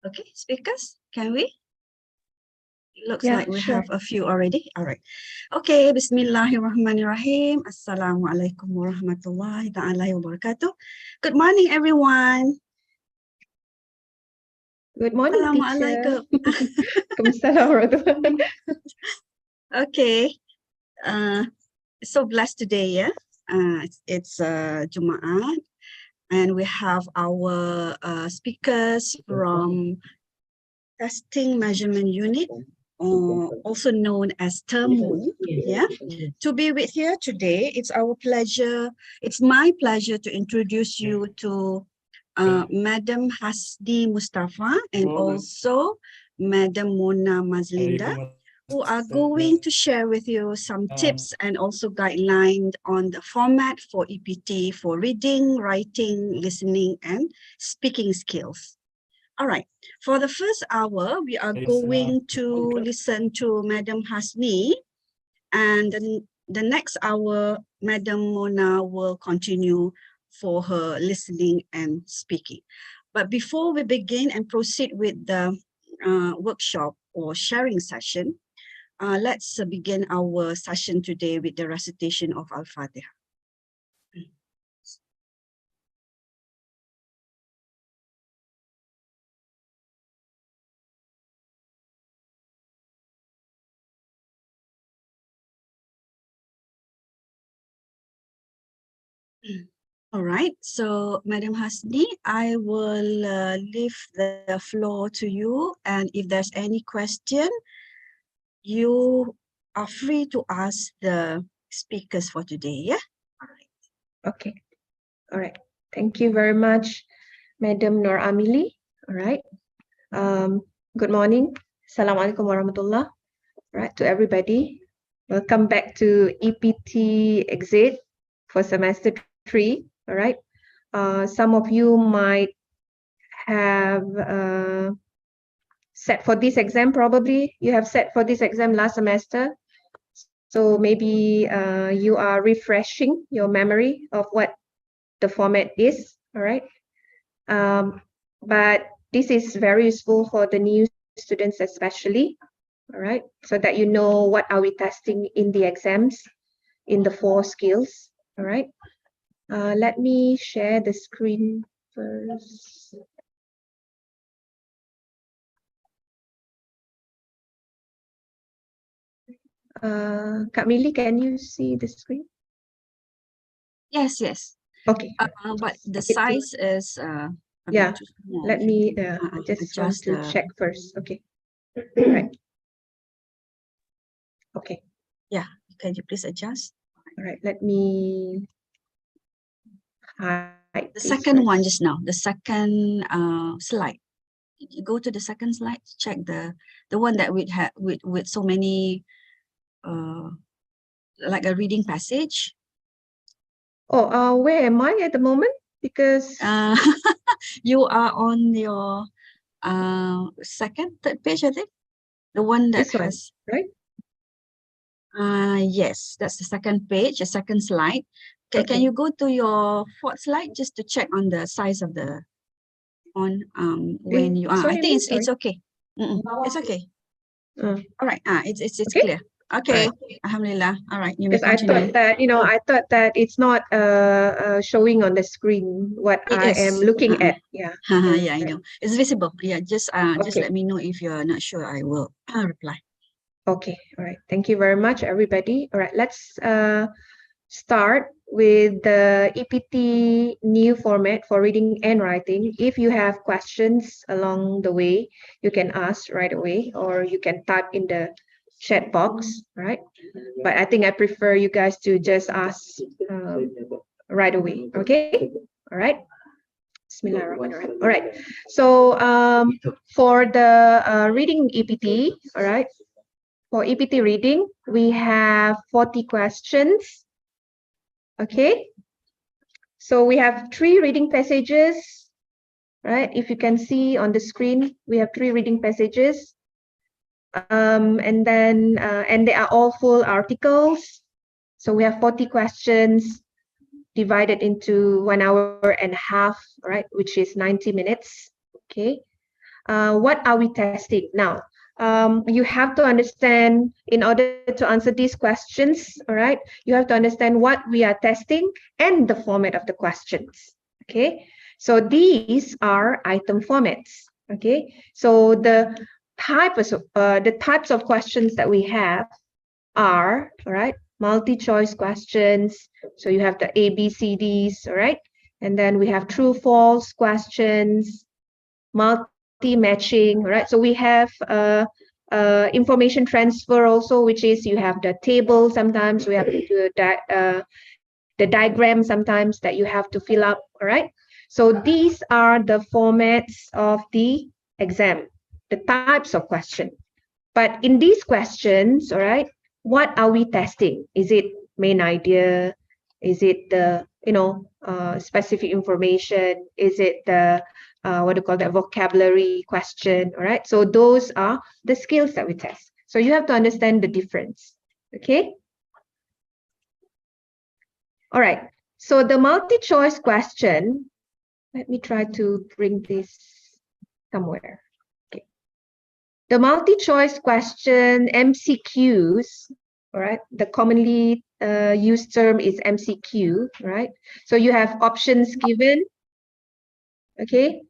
Okay, speakers, can we? It looks Yeah, like we sure. have a few already. All right. Okay, Bismillahirrahmanirrahim. Assalamualaikum warahmatullahi ta'ala wabarakatuh. Good morning, everyone. Good morning, teacher. Assalamualaikum. Okay. So blessed today, yeah. It's Jum'at, and we have our speakers from Testing Measurement Unit, also known as TERMU, yeah. To be with here today, it's my pleasure to introduce you to Madam Hasdi Mustafa and also Madam Mona Mazlinda, who are going to share with you some tips and also guidelines on the format for EPT for reading, writing, listening, and speaking skills. All right, for the first hour, we are going to listen to Madam Hasni, and then the next hour, Madam Mona will continue for her listening and speaking. But before we begin and proceed with the workshop or sharing session, let's begin our session today with the recitation of Al-Fatiha. All right, so Madam Hasni, I will leave the floor to you, and if there's any question, you are free to ask the speakers for today, yeah? All right. Okay. All right. Thank you very much, Madam Nur Amili. All right. Good morning. Assalamualaikum warahmatullah. All right, to everybody. Welcome back to EPT Exit for semester 3. All right. Some of you might have set for this exam, probably. You have set for this exam last semester. So maybe you are refreshing your memory of what the format is, all right? But this is very useful for the new students especially, all right? So that you know what are we testing in the exams, in the 4 skills, all right? Let me share the screen first. Kak Mili, can you see the screen? Yes, yes. Okay. But the size is yeah. too small. Let me just want to check first. Okay. Right. Okay. Yeah. Can you please adjust? All right. Let me hide the second one just now. The second slide. You go to the second slide. Check the one that we had with so many like a reading passage. Oh, where am I at the moment? Because you are on your third page, I think. The one that has right? Yes, that's the second page, the second slide. Okay, can you go to your 4th slide just to check on the size of the font when you are? I think it's okay. It's okay. All right. It's okay? Clear. Okay. Right. Alhamdulillah. All right. You may continue. I thought that I thought that it's not showing on the screen what I am looking at. Yeah. Yeah, I know. It's visible. Yeah. Just let me know if you're not sure. I will reply. Okay. All right. Thank you very much, everybody. All right. Let's start with the EPT new format for reading and writing. If you have questions along the way, you can ask right away, or you can type in the chat box, right? But I think I prefer you guys to just ask right away, okay? All right. Bismillahirrahmanirrahim. All right. So for the reading EPT, all right, for EPT reading, we have 40 questions. Okay. So we have 3 reading passages, right? If you can see on the screen, we have 3 reading passages. And then, and they are all full articles. So we have 40 questions divided into 1.5 hours, right? Which is 90 minutes. Okay. what are we testing? Now, you have to understand, in order to answer these questions, all right, you have to understand what we are testing and the format of the questions, okay? So these are item formats, okay? So the types of questions that we have are, all right, multi-choice questions. So you have the A, B, C, Ds, all right? And then we have true, false questions, multi-matching, right? So we have information transfer also, which is you have the table sometimes, we have to do the diagram sometimes that you have to fill up, all right? So these are the formats of the exam, the types of question. But in these questions, all right, what are we testing? Is it main idea? Is it the, specific information? Is it the, what do you call that, vocabulary question? All right, so those are the skills that we test. So you have to understand the difference, okay? All right, so the multi-choice question, let me try to bring this somewhere. Okay. The multi-choice question, MCQs, all right, the commonly used term is MCQ, right? So you have options given, okay?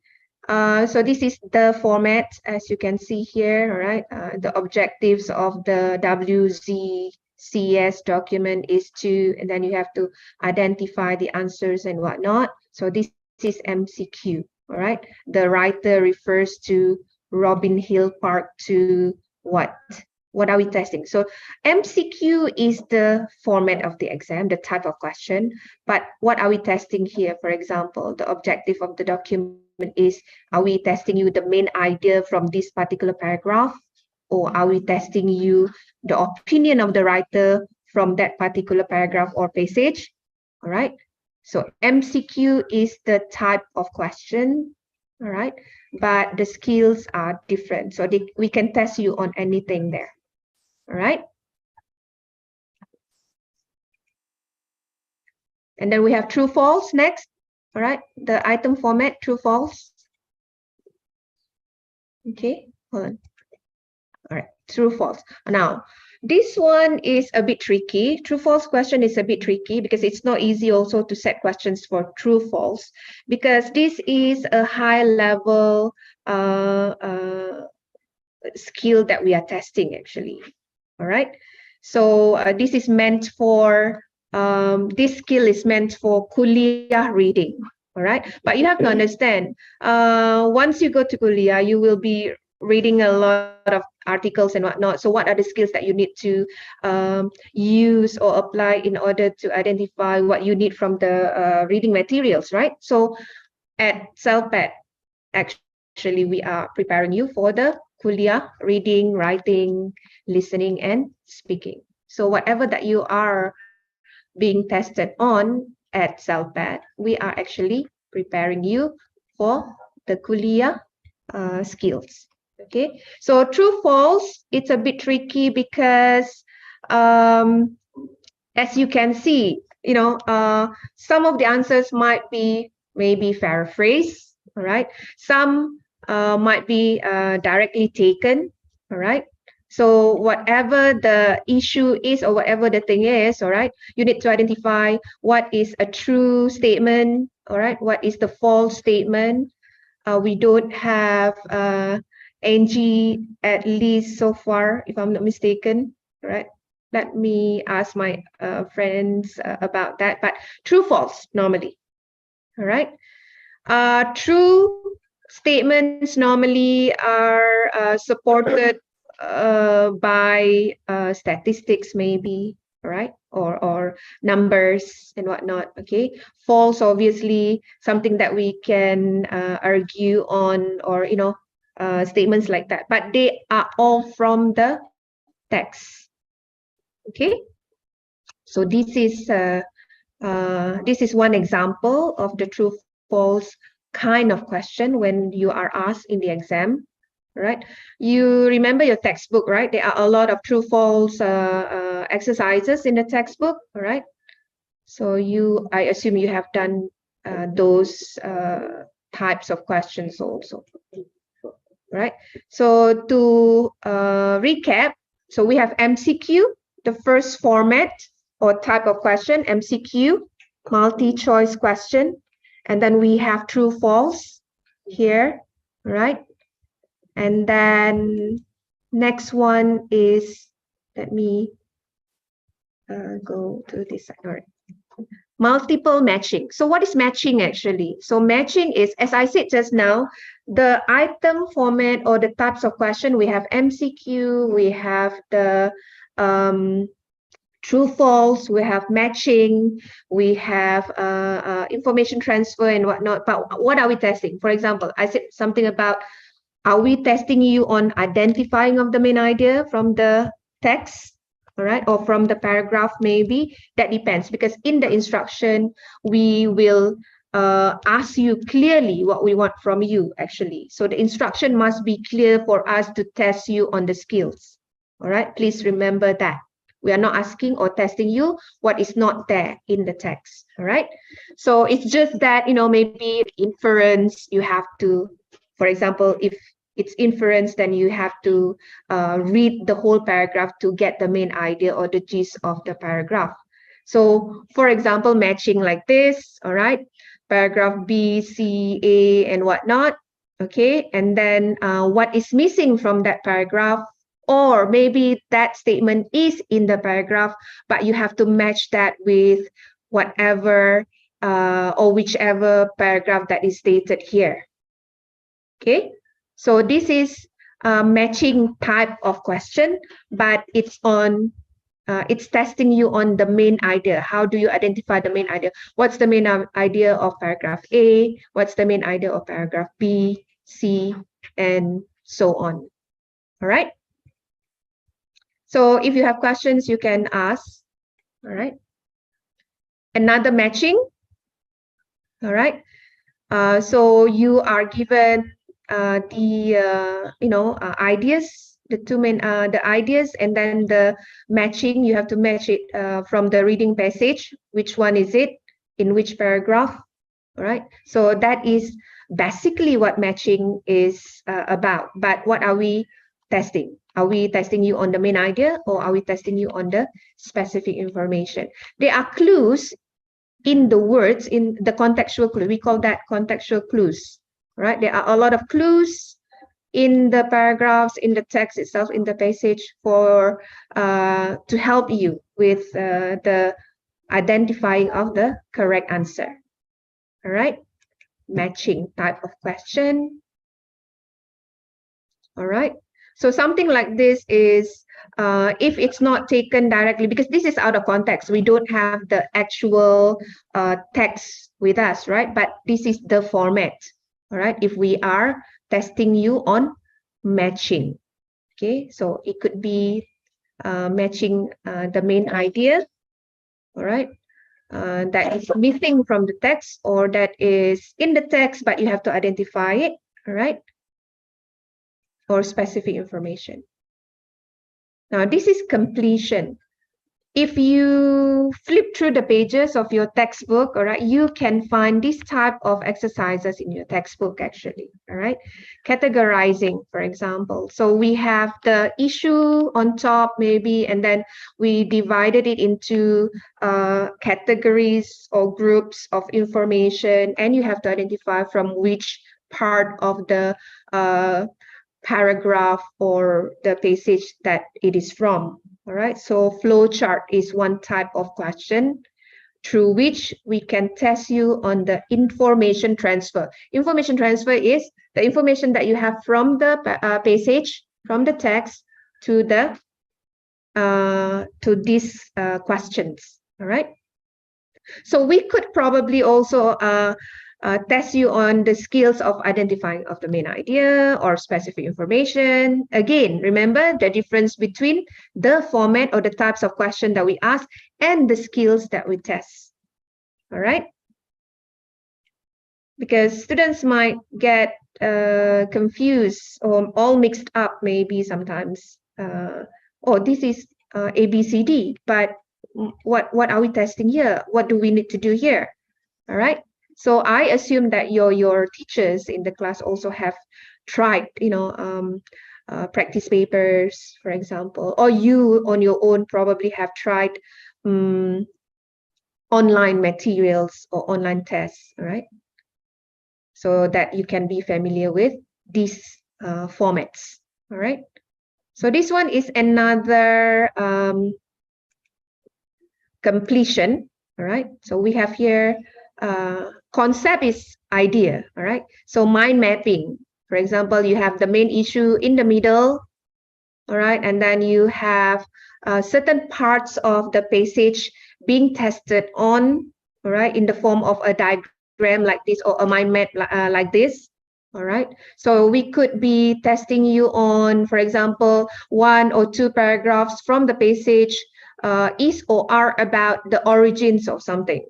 So this is the format, as you can see here, all right? The objectives of the WZCS document is to, and then you have to identify the answers and whatnot. So this is MCQ, all right? The writer refers to Robin Hill Park to what? What are we testing? So MCQ is the format of the exam, the type of question. But what are we testing here? For example, the objective of the document is, are we testing you the main idea from this particular paragraph? Or are we testing you the opinion of the writer from that particular paragraph or passage? All right. So MCQ is the type of question, all right? But the skills are different. So we can test you on anything there. All right. And then we have true, false next. All right. The item format, true, false. Okay. Hold on. All right. True, false. Now, this one is a bit tricky. True, false question is a bit tricky because it's not easy also to set questions for true, false, because this is a high level skill that we are testing actually. All right. So this is meant for, this skill is meant for kuliah reading. All right. But you have to understand, once you go to kuliah, you will be reading a lot of articles and whatnot. So what are the skills that you need to use or apply in order to identify what you need from the reading materials, right? So at CELPAT, actually, we are preparing you for the kuliah, reading, writing, listening, and speaking. So whatever that you are being tested on at CELPAT, we are actually preparing you for the kuliah skills. Okay, so true, false, it's a bit tricky because as you can see, some of the answers might be maybe paraphrased, all right? Some might be directly taken, all right? So whatever the issue is or whatever the thing is, all right, you need to identify what is a true statement, all right? What is the false statement? We don't have NG, at least so far, if I'm not mistaken, all right? Let me ask my friends about that. But true, false, normally. All right. True statements normally are supported by statistics, maybe, right? Or numbers and whatnot. Okay. False, obviously, something that we can argue on, or statements like that. But they are all from the text. Okay, so this is one example of the true false kind of question when you are asked in the exam, right? You remember your textbook, right? There are a lot of true false exercises in the textbook, all right? So I assume you have done those types of questions also. right? So to recap, so we have MCQ, the first format or type of question, MCQ, multi-choice question. And then we have true, false here, right? And then next one is, let me go to this side. All right. Multiple matching. So what is matching actually? So matching is, as I said just now, the item format or the types of question. We have MCQ, we have the true, false, we have matching, we have information transfer and whatnot. But what are we testing? For example, I said something about, are we testing you on identifying of the main idea from the text? All right, or from the paragraph, maybe that depends, because in the instruction we will ask you clearly what we want from you actually. So the instruction must be clear for us to test you on the skills. All right, please remember that we are not asking or testing you what is not there in the text. All right, so it's just that, you know, maybe inference, you have to, for example, if it's inference, then you have to read the whole paragraph to get the main idea or the gist of the paragraph. So for example, matching like this, all right, paragraph B, C, A, and whatnot, okay, and then what is missing from that paragraph, or maybe that statement is in the paragraph, but you have to match that with whatever or whichever paragraph that is stated here. Okay, so this is a matching type of question, but it's on, it's testing you on the main idea. How do you identify the main idea? What's the main idea of paragraph A? What's the main idea of paragraph B, C, and so on? All right. So if you have questions, you can ask. All right. Another matching. All right. So you are given ideas, the two main the ideas, and then the matching, you have to match it from the reading passage, which one is it, in which paragraph. All right, so that is basically what matching is about. But what are we testing? Are we testing you on the main idea, or are we testing you on the specific information? There are clues in the words, in the contextual clue. We call that contextual clues, right? There are a lot of clues in the paragraphs, in the text itself, in the passage, for to help you with the identifying of the correct answer. All right, matching type of question. All right, so something like this is if it's not taken directly, because this is out of context, we don't have the actual text with us, right? But this is the format. All right, if we are testing you on matching. Okay, so it could be matching the main idea, all right, that is missing from the text, or that is in the text but you have to identify it, all right, or specific information. Now this is completion. If you flip through the pages of your textbook, all right, you can find this type of exercises in your textbook actually, all right. Categorizing, for example. So we have the issue on top maybe, and then we divided it into categories or groups of information, and you have to identify from which part of the paragraph or the passage that it is from. All right, so flow chart is one type of question through which we can test you on the information transfer. Information transfer is the information that you have from the passage, from the text to the to these questions. All right, so we could probably also test you on the skills of identifying of the main idea or specific information. Again, remember the difference between the format or the types of question that we ask and the skills that we test. All right, because students might get confused or all mixed up maybe sometimes. Oh, this is ABCD, but what are we testing here? What do we need to do here? All right, so I assume that your teachers in the class also have tried, practice papers, for example, or you on your own probably have tried online materials or online tests, all right? So that you can be familiar with these formats, all right? So this one is another completion, all right? So we have here, concept is idea, all right? So mind mapping, for example, you have the main issue in the middle, all right? And then you have certain parts of the passage being tested on, all right, in the form of a diagram like this or a mind map like this, all right? So we could be testing you on, for example, 1 or 2 paragraphs from the passage is or are about the origins of something.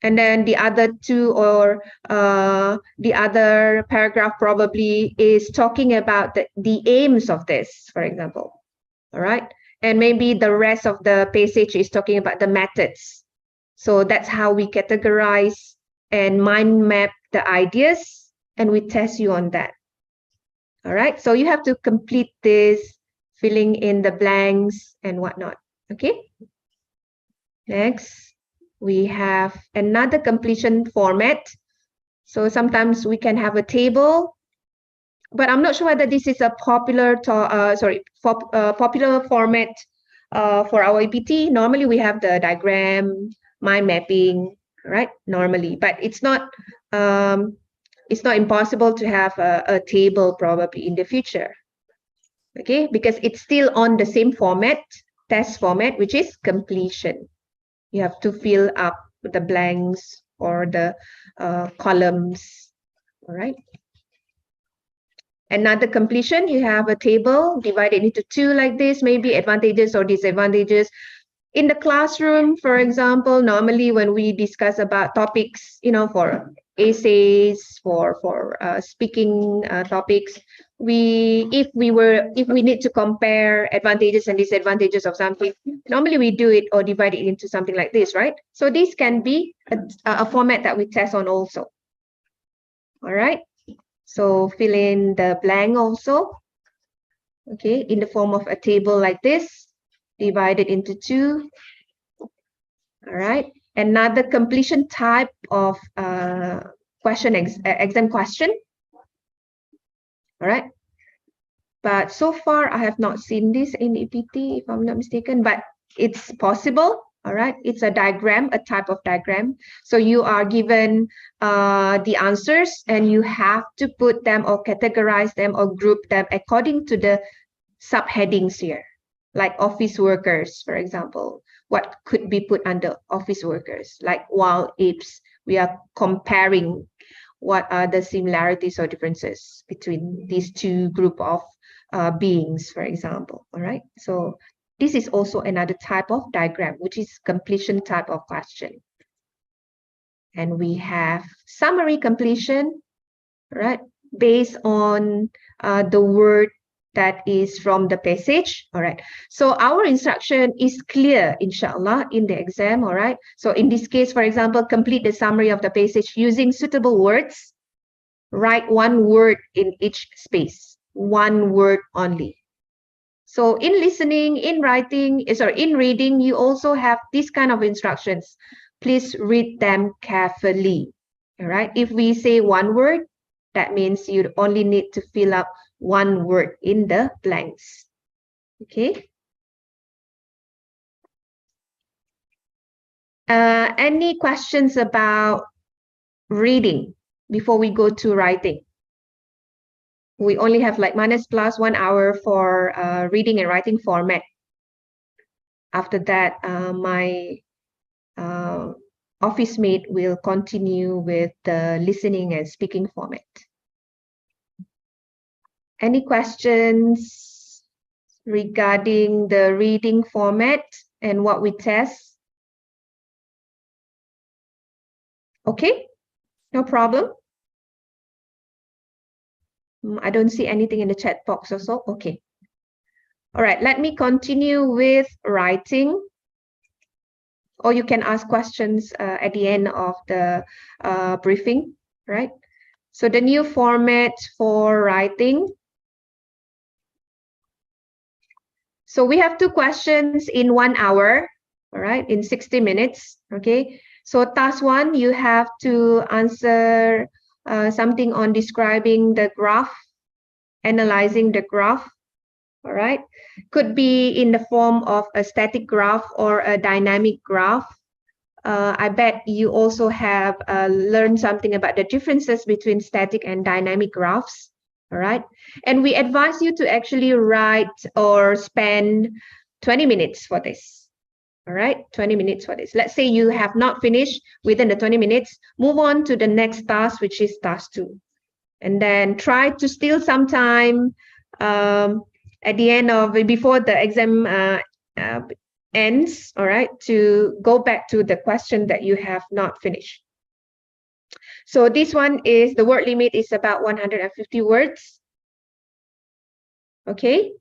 And then the other 2 or the other paragraph probably is talking about the aims of this, for example. All right. And maybe the rest of the passage is talking about the methods. So that's how we categorize and mind map the ideas, and we test you on that. All right. So you have to complete this, filling in the blanks and whatnot. Okay. Next, we have another completion format. So sometimes we can have a table, but I'm not sure whether this is a popular popular format for our EPT. Normally we have the diagram, mind mapping, right? Normally, but it's not impossible to have a table probably in the future. Okay, because it's still on the same format, test format, which is completion. You have to fill up the blanks or the columns, all right? Another completion, you have a table divided into 2 like this, maybe advantages or disadvantages. In the classroom, for example, normally when we discuss about topics, for essays, for speaking topics, if we need to compare advantages and disadvantages of something, normally we do it or divide it into something like this, right? So this can be a format that we test on also. All right. So fill in the blank also, okay, in the form of a table like this, divided into 2. All right. Another completion type of exam question. All right. But so far, I have not seen this in EPT, if I'm not mistaken, but it's possible. All right. It's a diagram, a type of diagram. So you are given the answers and you have to put them or categorize them or group them according to the subheadings here, like office workers, for example. What could be put under office workers? Like while Eps, we are comparing what are the similarities or differences between these 2 group of beings, for example. All right. So this is also another type of diagram, which is completion type of question. And we have summary completion, right? Based on the word that is from the passage. All right. So our instruction is clear, inshallah, in the exam. All right. So in this case, for example, complete the summary of the passage using suitable words. Write 1 word in each space, 1 word only. So in listening, in writing, in reading, you also have this kind of instructions. Please read them carefully. All right. If we say 1 word, that means you only need to fill up 1 word in the blanks. Okay. Any questions about reading before we go to writing? We only have like minus plus 1 hour for reading and writing format. After that, my office mate will continue with the listening and speaking format. Any questions regarding the reading format and what we test? Okay, no problem. I don't see anything in the chat box also. Okay. All right, let me continue with writing. Or you can ask questions at the end of the briefing, right? So the new format for writing. So we have 2 questions in 1 hour, all right, in 60 minutes, okay? So task 1, you have to answer something on describing the graph, analyzing the graph, all right? Could be in the form of a static graph or a dynamic graph. I bet you also have learned something about the differences between static and dynamic graphs, all right? And we advise you to actually write or spend 20 minutes for this, all right? 20 minutes for this. Let's say you have not finished within the 20 minutes, move on to the next task, which is task 2. And then try to steal some time at the end of, before the exam ends, all right, to go back to the question that you have not finished. So this one is, the word limit is about 150 words. Okay.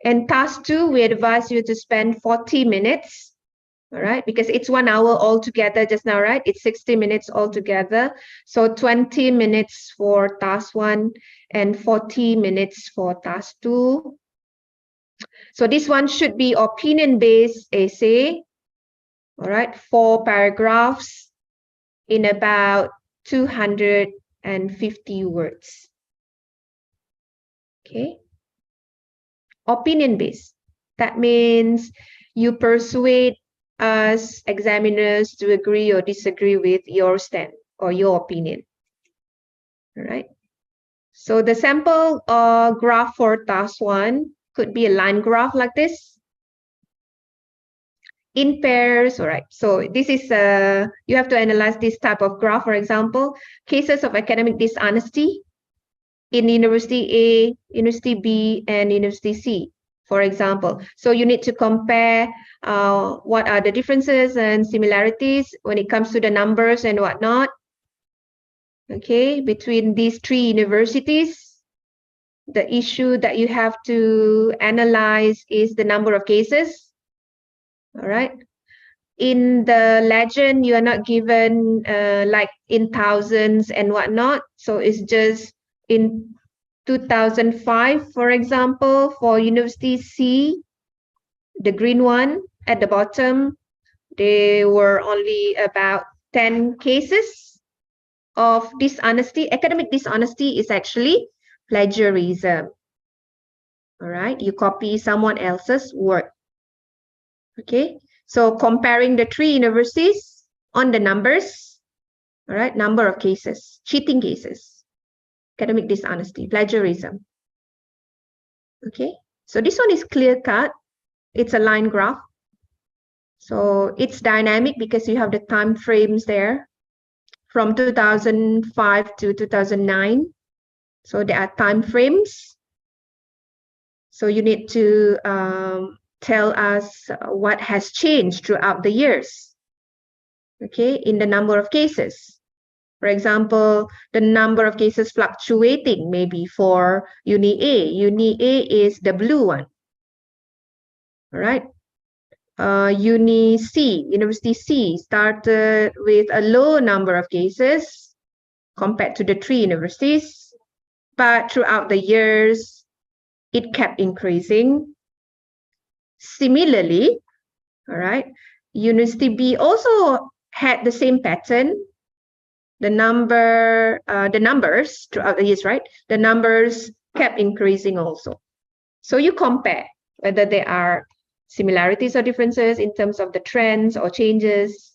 And task 2, we advise you to spend 40 minutes. All right, because it's 1 hour altogether just now, right? It's 60 minutes altogether. So 20 minutes for task 1 and 40 minutes for task 2. So this one should be opinion-based essay. All right, 4 paragraphs in about 250 words. Okay. Opinion-based. That means you persuade us examiners to agree or disagree with your stand or your opinion. All right. So the sample graph for task 1 could be a line graph like this, in pairs. All right. So this is you have to analyze this type of graph. For example, cases of academic dishonesty in University A, University B, and University C, for example. So you need to compare what are the differences and similarities when it comes to the numbers and whatnot, okay, between these 3 universities. The issue that you have to analyze is the number of cases, all right? In the legend, you are not given like in thousands and whatnot. So it's just in 2005, for example, for University C, the green one at the bottom, there were only about 10 cases of dishonesty. Academic dishonesty is actually plagiarism. All right, you copy someone else's work. Okay, so comparing the 3 universities on the numbers, all right, number of cases, cheating cases, academic dishonesty, plagiarism. Okay, so this one is clear cut. It's a line graph. So it's dynamic because you have the time frames there from 2005 to 2009. So there are time frames. So you need to tell us what has changed throughout the years, okay, in the number of cases. For example, the number of cases fluctuating maybe for Uni A. Uni A is the blue one, all right? Uni C, University C, started with a low number of cases compared to the 3 universities, but throughout the years, it kept increasing. Similarly, all right, University B also had the same pattern. The numbers throughout the years, right? The numbers kept increasing also. So you compare whether there are similarities or differences in terms of the trends or changes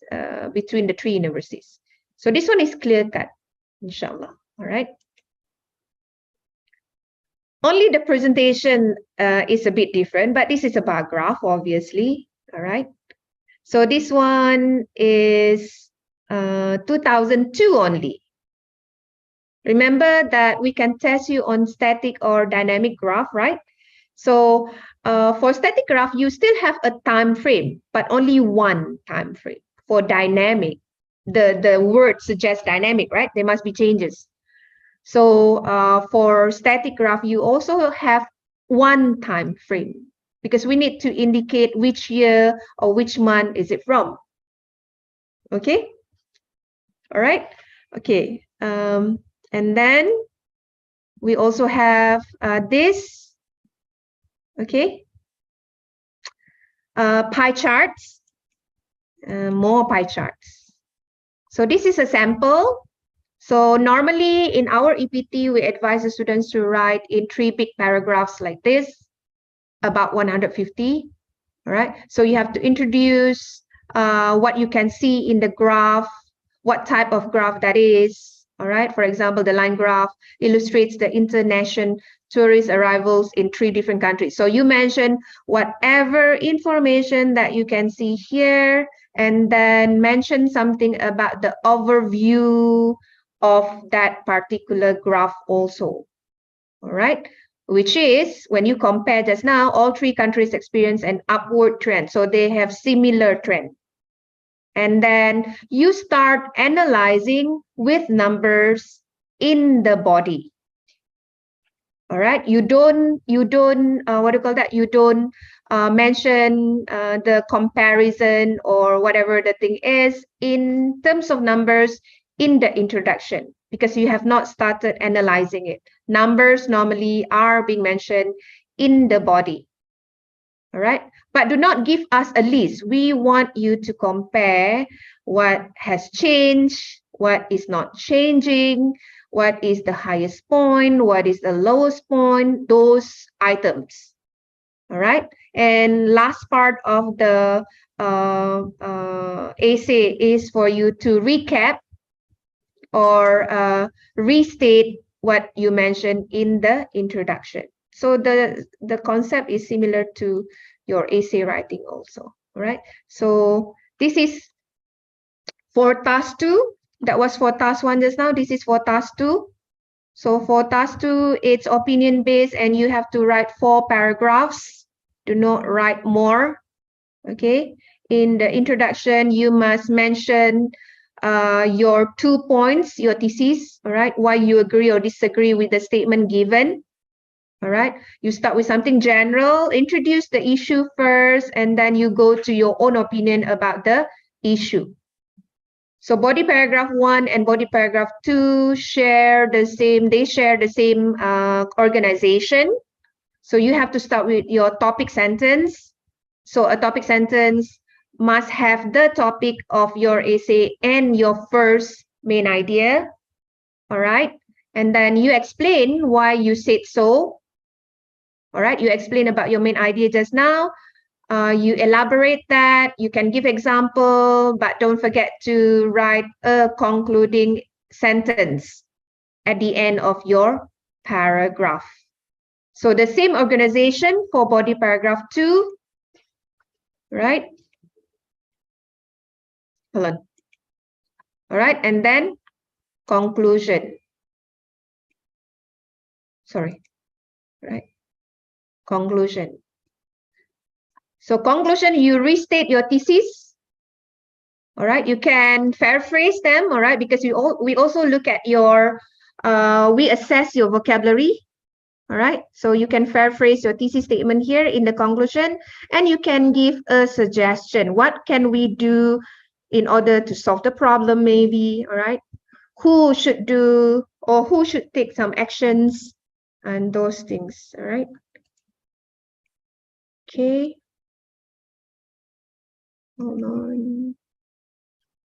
between the 3 universities. So this one is clear cut, inshallah. All right. Only the presentation is a bit different, but this is a bar graph, obviously. All right. So this one is 2002 only. Remember that we can test you on static or dynamic graph, right? So for static graph, you still have a time frame, but only one time frame. For dynamic, the word suggests dynamic, right? There must be changes. So for static graph, you also have one time frame because we need to indicate which year or which month is it from. Okay. All right. Okay. And then we also have this, okay, pie charts, more pie charts. So this is a sample. So normally in our EPT, we advise the students to write in 3 big paragraphs like this, about 150, all right? So you have to introduce what you can see in the graph, what type of graph that is, all right? For example, the line graph illustrates the international tourist arrivals in 3 different countries. So you mention whatever information that you can see here, and then mention something about the overview of that particular graph also, all right? Which is, when you compare just now, all 3 countries experience an upward trend. So they have similar trend. And then you start analyzing with numbers in the body. All right, you don't what do you call that? You don't mention the comparison or whatever the thing is in terms of numbers in the introduction, because you have not started analyzing it. Numbers normally are being mentioned in the body. All right, but do not give us a list. We want you to compare what has changed, what is not changing, what is the highest point, what is the lowest point, those items. All right, and last part of the essay is for you to recap or restate what you mentioned in the introduction. So the concept is similar to your essay writing also, all right? So this is for task 2. That was for task 1 just now. This is for task 2. So for task 2, it's opinion based and you have to write 4 paragraphs. Do not write more, okay? In the introduction, you must mention your 2 points, your thesis, all right? Why you agree or disagree with the statement given. All right, you start with something general, introduce the issue first, and then you go to your own opinion about the issue. So body paragraph 1 and body paragraph 2 share the same organization. So you have to start with your topic sentence. So a topic sentence must have the topic of your essay and your first main idea. All right, and then you explain why you said so. All right, you explain about your main idea just now. You elaborate that. You can give example, but don't forget to write a concluding sentence at the end of your paragraph. So the same organization for body paragraph 2, right? Hold on. All right, and then conclusion. Sorry, right? Conclusion. So conclusion, you restate your thesis. All right, you can paraphrase them, all right, because we also look at your, we assess your vocabulary, all right? So you can paraphrase your thesis statement here in the conclusion, and you can give a suggestion. What can we do in order to solve the problem maybe, all right? Who should do or who should take some actions and those things, all right? Okay. Hold on.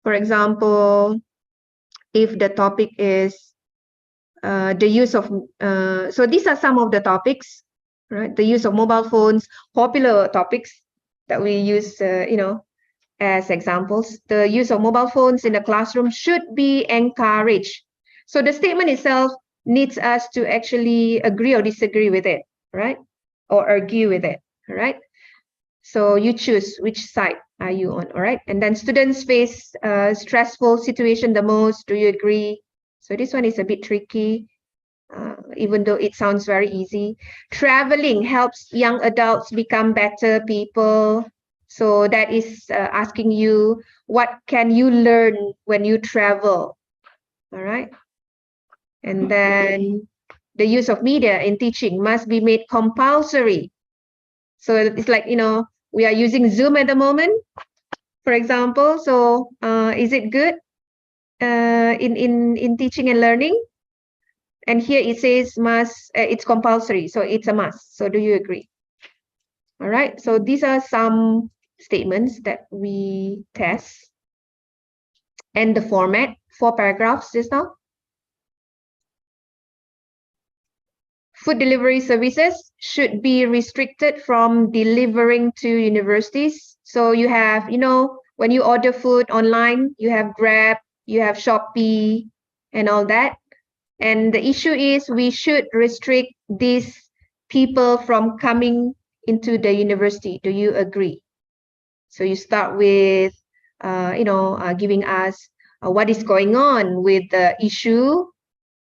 For example, if the topic is the use of, so these are some of the topics, right? The use of mobile phones, popular topics that we use, you know, as examples. The use of mobile phones in the classroom should be encouraged. So the statement itself needs us to actually agree or disagree with it, right? Or argue with it, all right? So you choose which side are you on, all right? And then students face stressful situation the most. Do you agree? So this one is a bit tricky, even though it sounds very easy. Traveling helps young adults become better people. So that is asking you, what can you learn when you travel? All right. And then the use of media in teaching must be made compulsory. So it's like, you know, we are using Zoom at the moment, for example. So is it good in teaching and learning? And here it says must, it's compulsory, so it's a must. So do you agree? All right, so these are some statements that we test. And the format, 4 paragraphs just now. Food delivery services should be restricted from delivering to universities. So you have, you know, when you order food online, you have Grab, you have Shopee, and all that. And the issue is we should restrict these people from coming into the university. Do you agree? So you start with, giving us what is going on with the issue,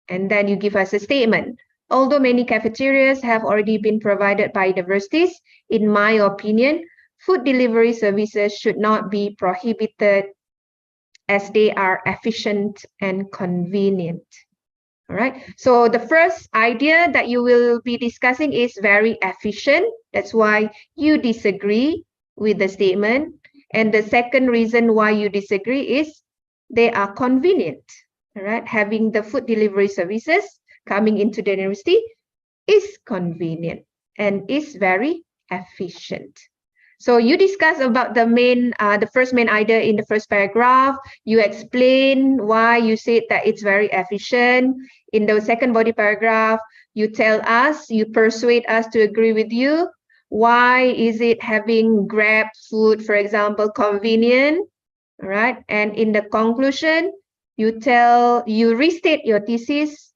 and then you give us a statement. Although many cafeterias have already been provided by universities, in my opinion, food delivery services should not be prohibited as they are efficient and convenient. All right, so the first idea that you will be discussing is very efficient. That's why you disagree with the statement. And the second reason why you disagree is they are convenient. All right, having the food delivery services coming into the university is convenient and is very efficient. So you discuss about the first main idea in the first paragraph. You explain why you said that it's very efficient. In the second body paragraph, you tell us, you persuade us to agree with you. Why is it having Grab food, for example, convenient? All right. And in the conclusion, you restate your thesis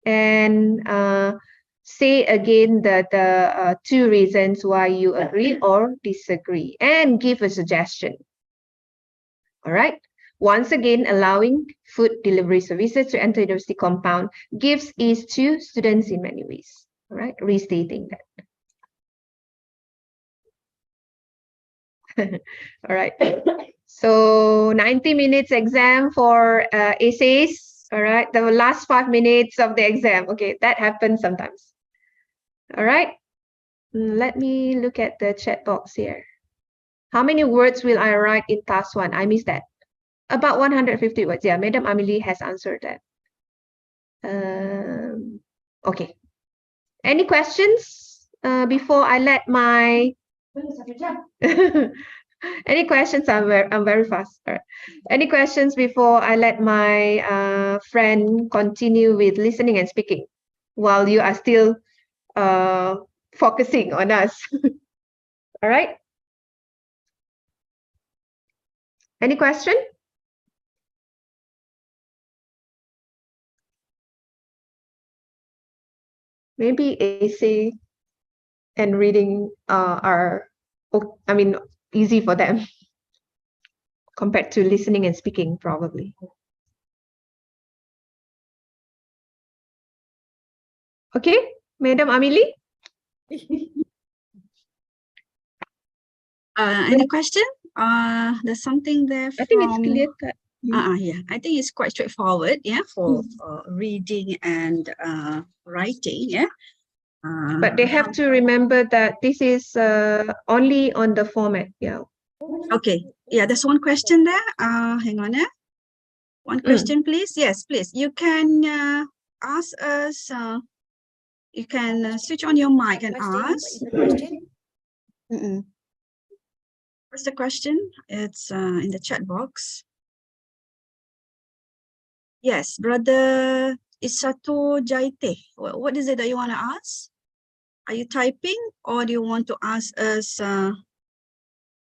and say again the 2 reasons why you agree or disagree, and give a suggestion. All right. Once again, allowing food delivery services to enter university compound gives ease to students in many ways. All right, restating that. All right. So 90 minutes exam for essays. All right, the last 5 minutes of the exam. Okay, that happens sometimes. All right, let me look at the chat box here. How many words will I write in task 1? I missed that. About 150 words. Yeah, Madam Amelie has answered that. Okay. Any questions before I let my... Any questions? I'm very fast. All right. Any questions before I let my friend continue with listening and speaking while you are still focusing on us? All right. Any question? Maybe essay and reading are, easy for them compared to listening and speaking, probably. Okay, Madam Amelie? Any question? There's something there from... I think it's clear cut. Yeah, I think it's quite straightforward, yeah, for reading and writing, yeah. But they have to remember that this is only on the format, yeah. Okay, yeah, there's one question there. Hang on, yeah. One question, please. Yes, please. You can ask us. You can switch on your mic and ask. What's the question? It's in the chat box. Yes, brother Isato Jaite. What is it that you want to ask? Are you typing or do you want to ask us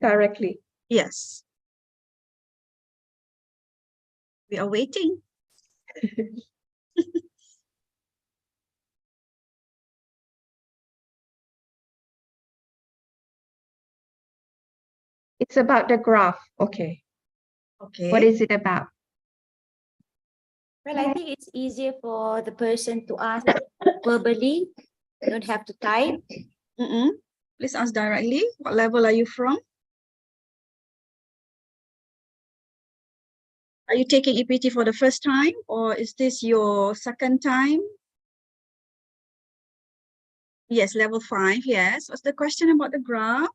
directly? Yes. We are waiting. It's about the graph. Okay. Okay. What is it about? Well, I think it's easier for the person to ask verbally. You don't have to type. Please ask directly. What level are you from? Are you taking EPT for the first time or is this your second time? Yes, level 5. Yes. What's the question about the graph?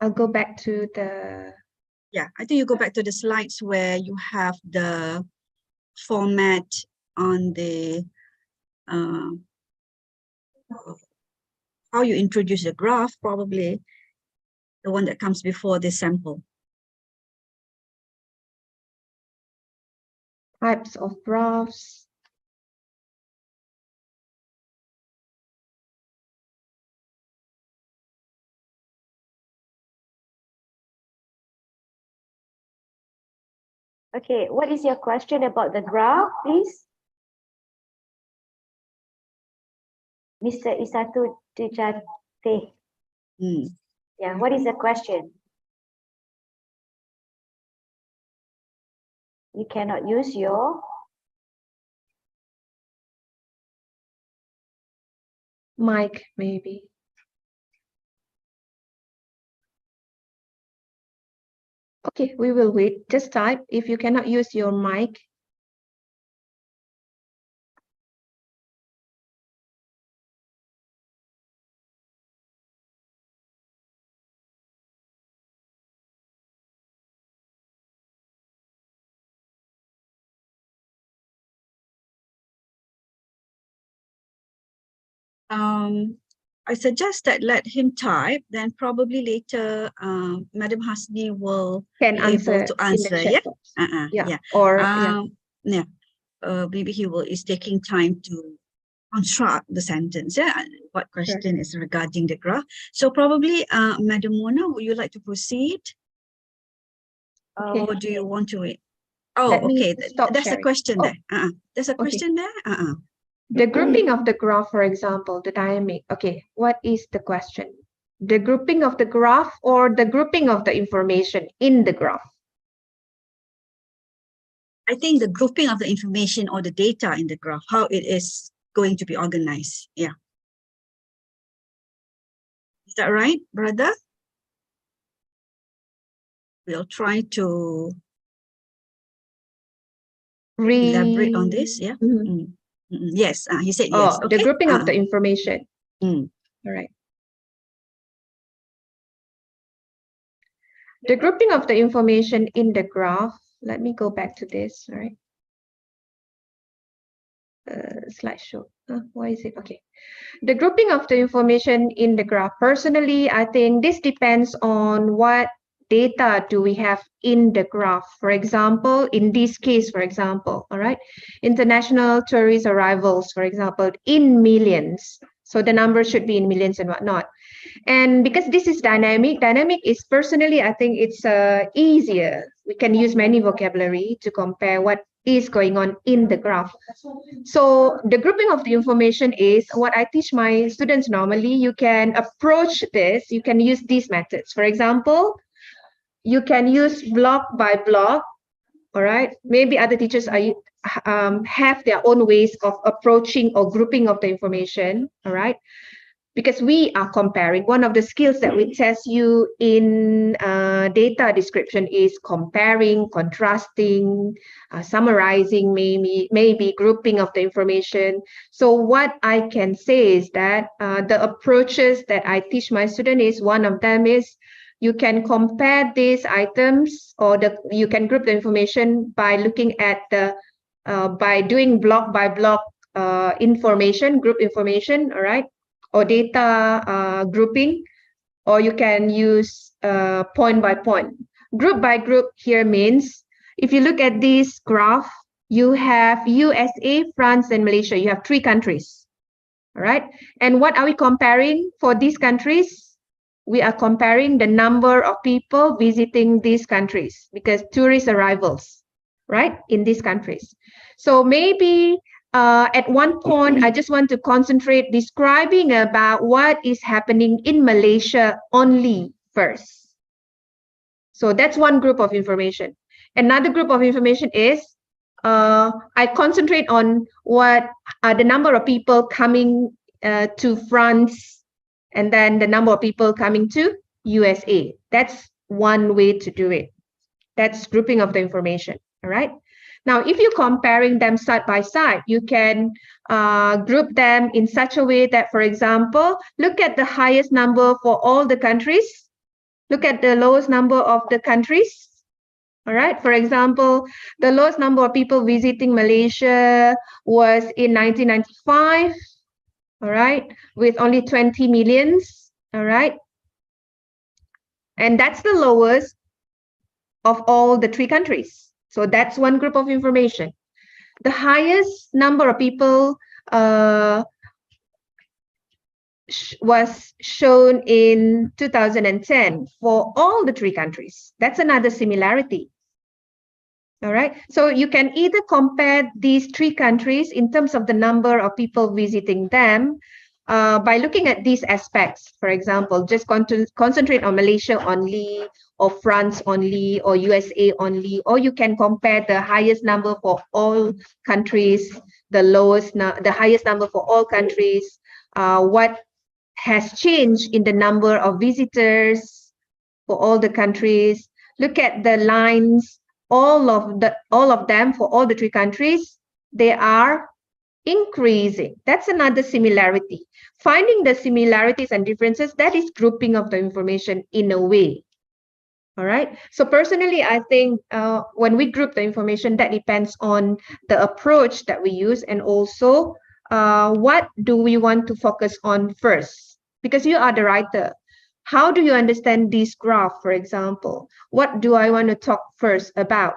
I'll go back to the... Yeah, I think you go back to the slides where you have the format on the how you introduce the graph, probably the one that comes before the sample. Types of graphs. Okay, what is your question about the graph, please? Mr. Isatu Tujate. Yeah, what is the question? You cannot use your mic, maybe. Okay, we will wait. Just type if you cannot use your mic. I suggest that let him type, then probably later Madam Hasni will Can be answer able to answer. in the chat box. Yeah. Or maybe he is taking time to construct the sentence. What question is regarding the graph? So probably Madam Mona, would you like to proceed? Okay. Or do you want to wait? Oh, Let okay. That's sharing. a question there. There's a question there. The grouping of the graph, for example, the dynamic. Okay, what is the question? The grouping of the graph or the grouping of the information in the graph? I think the grouping of the information or the data in the graph, how it is going to be organized. Yeah. Is that right, brother? We'll try to elaborate on this. Yeah. Yes, he said yes. Okay. The grouping of the information. All right. The grouping of the information in the graph. Let me go back to this. All right. Slideshow. Why is it? Okay. The grouping of the information in the graph. Personally, I think this depends on what data do we have in the graph. For example, in this case, for example, all right, international tourist arrivals, for example, in millions. So the number should be in millions and whatnot. And because this is dynamic is personally, I think it's easier. We can use many vocabulary to compare what is going on in the graph. So the grouping of the information is what I teach my students normally. You can approach this, you can use these methods. For example, you can use block by block, all right? Maybe other teachers have their own ways of approaching or grouping of the information, all right? Because we are comparing. One of the skills that we test you in data description is comparing, contrasting, summarizing, maybe grouping of the information. So what I can say is that the approaches that I teach my student is, one of them is you can compare these items, or you can group the information by looking at the by doing block by block information, group information, all right? Or data grouping, or you can use point by point. Group by group here means, if you look at this graph, you have USA, France, and Malaysia. You have 3 countries, all right? And what are we comparing for these countries? We are comparing the number of people visiting these countries, because tourist arrivals, right, in these countries. So maybe at one point, I just want to concentrate describing about what is happening in Malaysia only first. So that's one group of information. Another group of information is I concentrate on what are the number of people coming to France, and then the number of people coming to USA. That's one way to do it. That's grouping of the information, all right? Now, if you're comparing them side by side, you can group them in such a way that, for example, look at the highest number for all the countries, look at the lowest number of the countries, All right. For example, the lowest number of people visiting Malaysia was in 1995. All right, with only 20 millions. All right. And that's the lowest of all the 3 countries. So that's one group of information. The highest number of people was shown in 2010 for all the 3 countries. That's another similarity. All right. So you can either compare these 3 countries in terms of the number of people visiting them by looking at these aspects. For example, just concentrate on Malaysia only, or France only, or USA only, or you can compare the highest number for all countries, the highest number for all countries, what has changed in the number of visitors for all the countries. Look at the lines, all of them for all the 3 countries, they are increasing. That's another similarity. Finding the similarities and differences, that is grouping of the information in a way. All right. So personally, I think when we group the information, that depends on the approach that we use, and also what do we want to focus on first? Because you are the writer. How do you understand this graph, for example? What do I want to talk first about?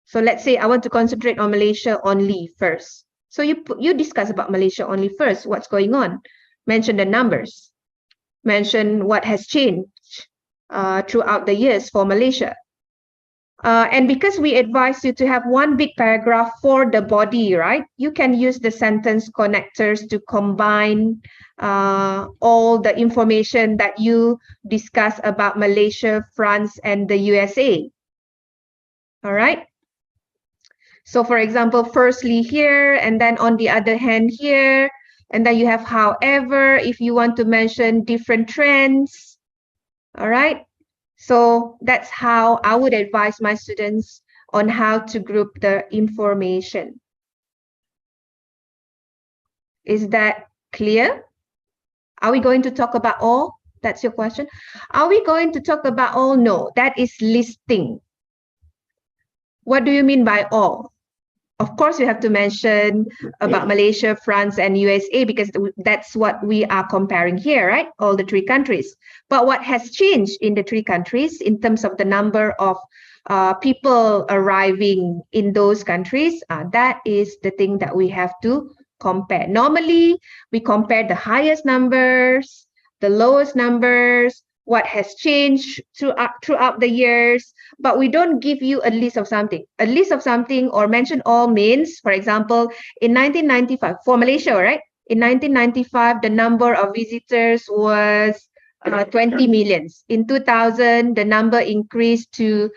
So let's say I want to concentrate on Malaysia only first. So you discuss about Malaysia only first. What's going on? Mention the numbers. Mention what has changed throughout the years for Malaysia. And because we advise you to have one big paragraph for the body, right? You can use the sentence connectors to combine all the information that you discuss about Malaysia, France, and the USA. All right. So for example, firstly here, and then on the other hand here, and then you have however, if you want to mention different trends. All right. So that's how I would advise my students on how to group the information. Is that clear? Are we going to talk about all? That's your question. Are we going to talk about all? No, that is listing. What do you mean by all? Of course, you have to mention about Malaysia, France, and USA, because that's what we are comparing here, right? All the 3 countries. But what has changed in the 3 countries in terms of the number of people arriving in those countries, that is the thing that we have to compare. Normally, we compare the highest numbers, the lowest numbers, what has changed throughout the years, but we don't give you a list of something. A list of something or mention all means, for example, in 1995, for Malaysia, right? In 1995, the number of visitors was 20 millions. In 2000, the number increased to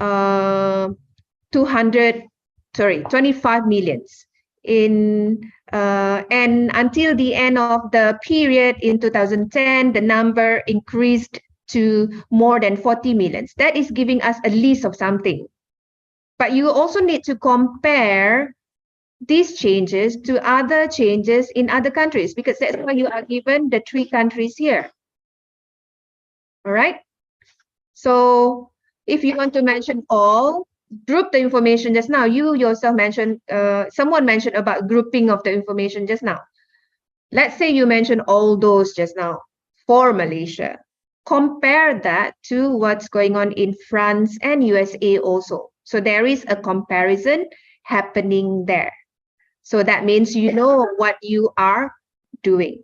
25 millions. And until the end of the period in 2010, the number increased to more than 40 millions. That is giving us a list of something. But you also need to compare these changes to other changes in other countries, because that's why you are given the 3 countries here. All right. So if you want to mention all, group the information just now. You yourself mentioned, someone mentioned about grouping of the information just now. Let's say you mentioned all those just now for Malaysia. Compare that to what's going on in France and USA also. So there is a comparison happening there. So that means you know what you are doing.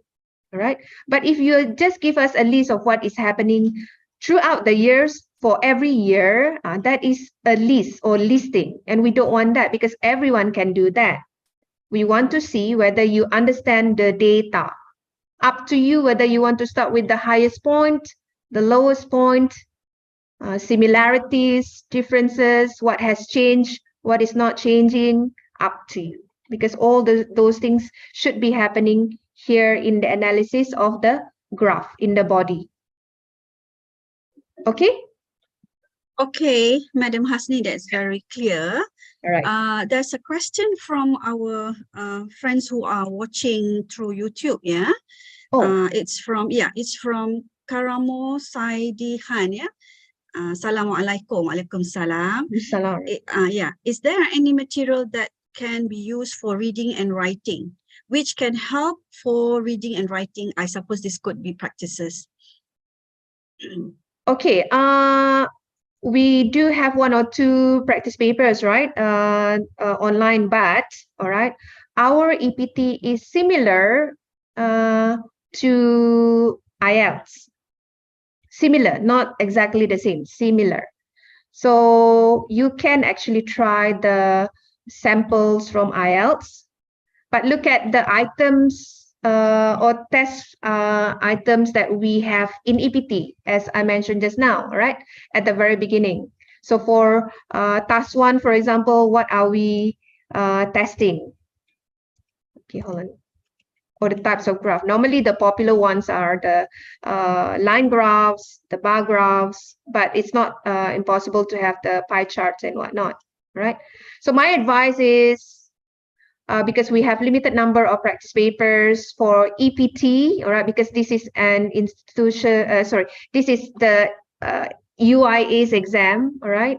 All right. But if you just give us a list of what is happening throughout the years, for every year, that is a list or listing. And we don't want that, because everyone can do that. We want to see whether you understand the data. Up to you whether you want to start with the highest point, the lowest point, similarities, differences, what has changed, what is not changing, up to you. Because all those things should be happening here in the analysis of the graph in the body. Okay? Okay, Madam Hasni, that's very clear. All right. There's a question from our friends who are watching through YouTube. Yeah. Oh. It's from Karamo Saidihan. Yeah. Assalamualaikum. Waalaikumsalam. Salam. Yeah. Is there any material that can be used for reading and writing, which can help for reading and writing? I suppose this could be practices. Okay. We do have one or two practice papers, right? Online, but all right. Our EPT is similar to IELTS. Similar, not exactly the same, similar. So you can actually try the samples from IELTS, but look at the items or test items that we have in EPT, as I mentioned just now, right? At the very beginning. So for task 1, for example, what are we testing? Okay, hold on. Or the types of graph. Normally, the popular ones are the line graphs, the bar graphs, but it's not impossible to have the pie charts and whatnot, right? So my advice is, because we have limited number of practice papers for EPT, all right, because this is an institution, this is the UIA's exam, all right?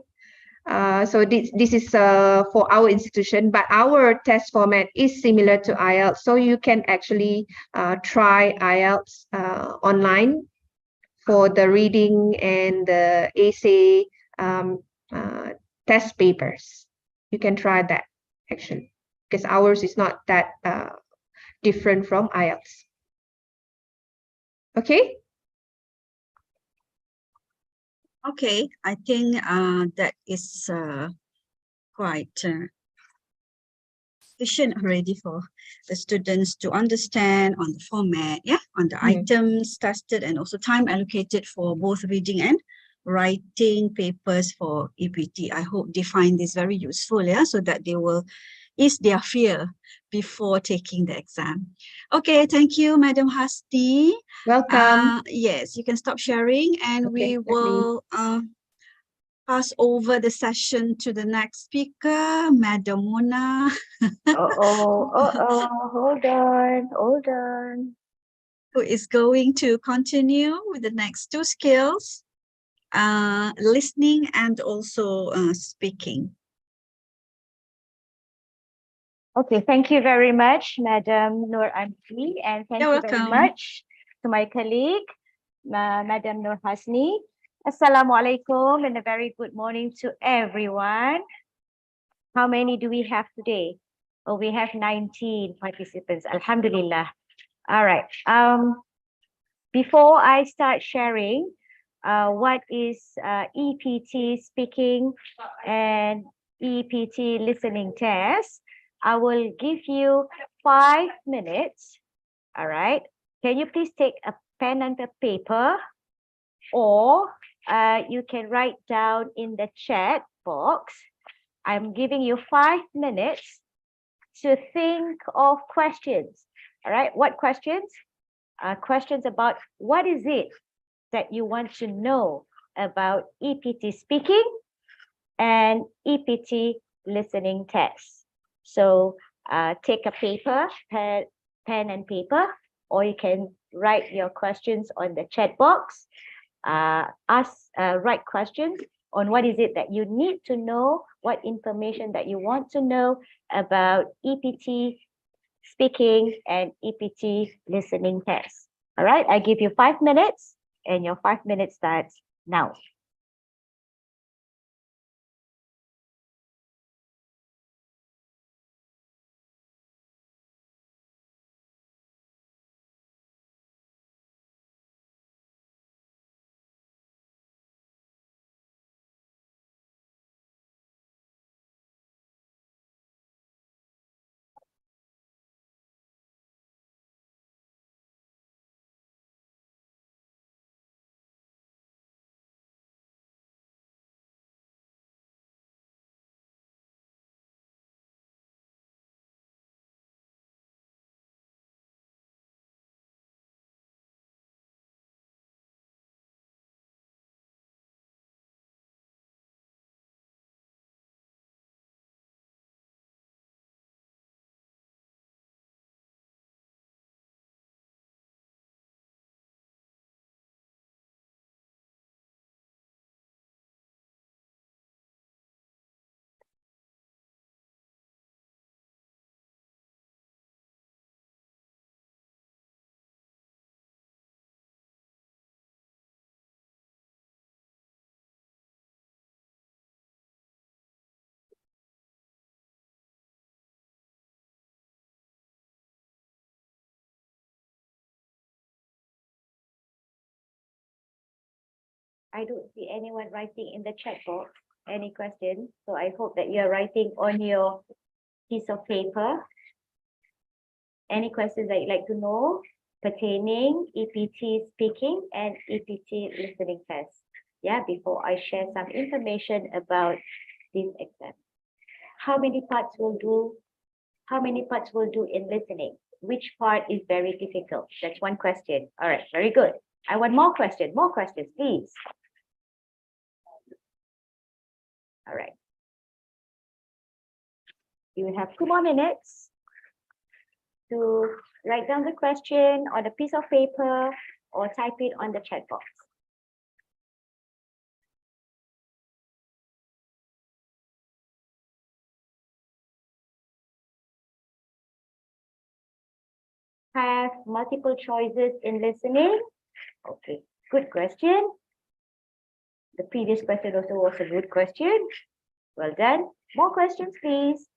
So this is for our institution, but our test format is similar to IELTS. So you can actually try IELTS online for the reading and the essay test papers. You can try that actually, because ours is not that different from IELTS. Okay. Okay, I think that is quite sufficient already for the students to understand on the format, yeah, on the items tested, and also time allocated for both reading and writing papers for EPT. I hope they find this very useful, yeah, so that they will ease their fear before taking the exam. Okay, thank you, Madam Hasti. Welcome. Yes, you can stop sharing, and Okay, we will pass over the session to the next speaker, Madam Mona. Hold on. Who is going to continue with the next two skills, listening and also speaking. Okay, thank you very much, Madam Nur Anfi, and thank You're you very welcome. much to my colleague, Madam Nur Hasni. Assalamualaikum and a very good morning to everyone. How many do we have today? Oh, we have 19 participants. Alhamdulillah. All right. Before I start sharing what is EPT speaking and EPT listening test, I will give you 5 minutes. All right. Can you please take a pen and a paper, or you can write down in the chat box. I'm giving you 5 minutes to think of questions. All right. What questions? Questions about what is it that you want to know about EPT speaking and EPT listening tests. So take a paper, pen and paper, or you can write your questions on the chat box. Write questions on what is it that you need to know, what information that you want to know about EPT speaking and EPT listening tests. All right, I give you 5 minutes, and your 5 minutes starts now. I don't see anyone writing in the chat box. Any questions? So I hope that you're writing on your piece of paper. Any questions that you'd like to know pertaining EPT speaking and EPT listening test? Yeah, before I share some information about this exam. How many parts will do? How many parts will do in listening? Which part is very difficult? That's one question. All right, very good. I want more questions, please. All right. You have 2 more minutes to write down the question on a piece of paper or type it on the chat box. Have multiple choices in listening? Okay, good question. The previous question also was a good question. Well done. More questions, please.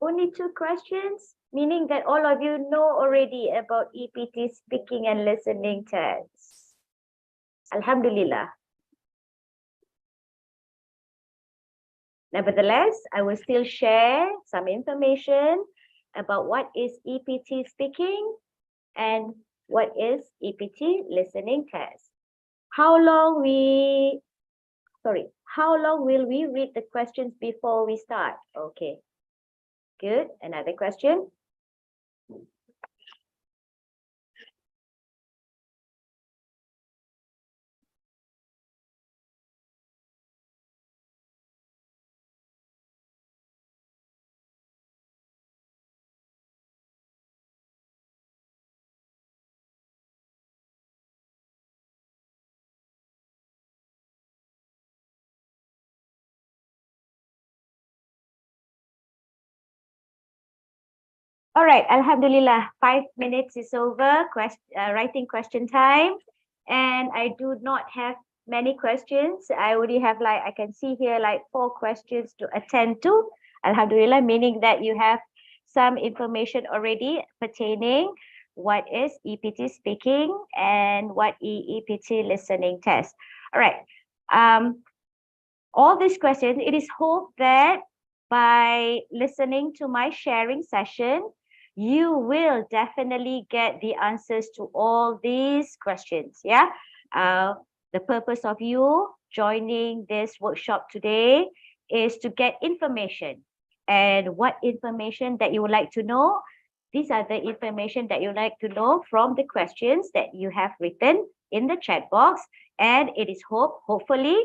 Only 2 questions, meaning that all of you know already about EPT speaking and listening tests. Alhamdulillah. Nevertheless, I will still share some information about what is EPT speaking and what is EPT listening test. How long will we read the questions before we start? Okay, good. Another question. All right, Alhamdulillah, 5 minutes is over, writing question time. And I do not have many questions. I only have I can see here 4 questions to attend to. Alhamdulillah, meaning that you have some information already pertaining what is EPT speaking and what is EPT listening test. All right. All these questions, it is hoped that by listening to my sharing session, you will definitely get the answers to all these questions. Yeah. The purpose of you joining this workshop today is to get information. And what information that you would like to know? These are the information that you would like to know from the questions that you have written in the chat box. And it is hopefully,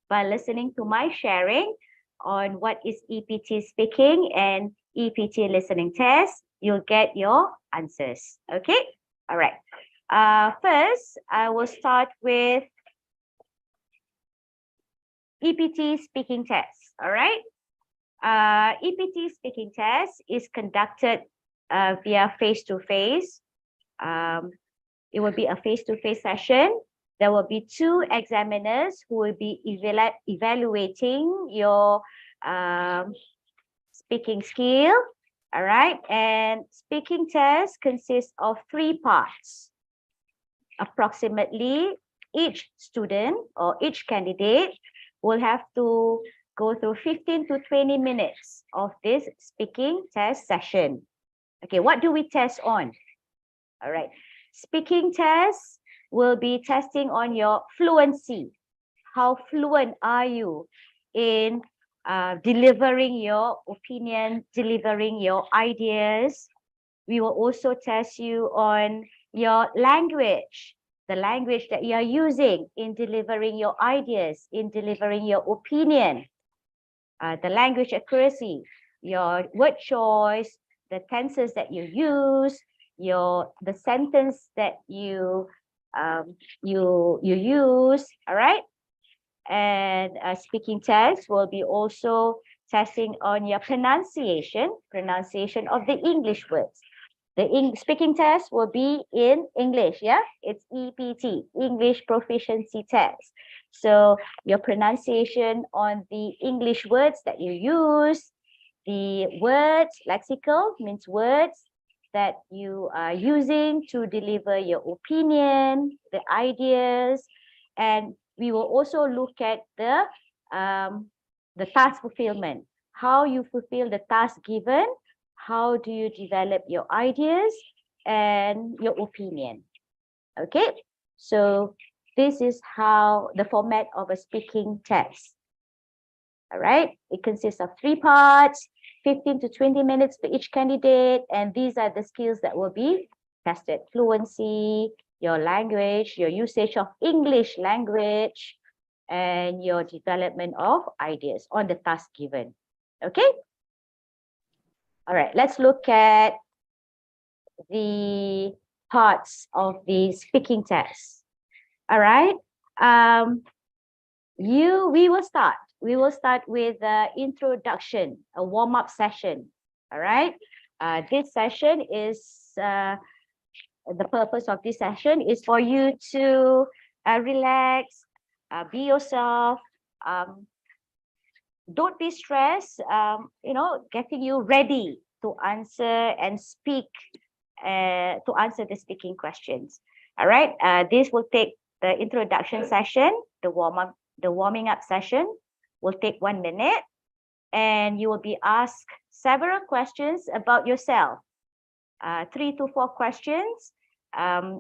by listening to my sharing on what is EPT speaking and EPT listening test, you'll get your answers. Okay, all right. First, I will start with EPT speaking test. All right. EPT speaking test is conducted via face-to-face. It will be a face-to-face session. There will be 2 examiners who will be evaluating your speaking skill. All right. And speaking test consists of 3 parts. Approximately each student or each candidate will have to go through 15 to 20 minutes of this speaking test session. Okay, what do we test on? All right. Speaking test will be testing on your fluency. How fluent are you in delivering your opinion, delivering your ideas? We will also test you on your language, the language that you are using in delivering your ideas, in delivering your opinion, the language accuracy, your word choice, the tenses that you use, the sentence that you use. All right. And speaking test will be also testing on your pronunciation of the English words. The speaking test will be in English, yeah? It's EPT, English Proficiency Test. So your pronunciation on the English words that you use, the words, lexical means words that you are using to deliver your opinion, the ideas, and we will also look at the task fulfillment, how you fulfill the task given, how do you develop your ideas and your opinion. Okay, so this is how the format of a speaking test. All right, it consists of 3 parts, 15 to 20 minutes for each candidate, and these are the skills that will be tested: fluency, your language, your usage of English language, and your development of ideas on the task given. Okay. All right, let's look at the parts of the speaking test. All right. We will start with the introduction, a warm-up session. All right. This session is the purpose of this session is for you to relax, be yourself. Don't be stressed, getting you ready to answer and speak, to answer the speaking questions. All right, this will take the introduction session, the warming up session will take 1 minute, and you will be asked several questions about yourself, 3 to 4 questions.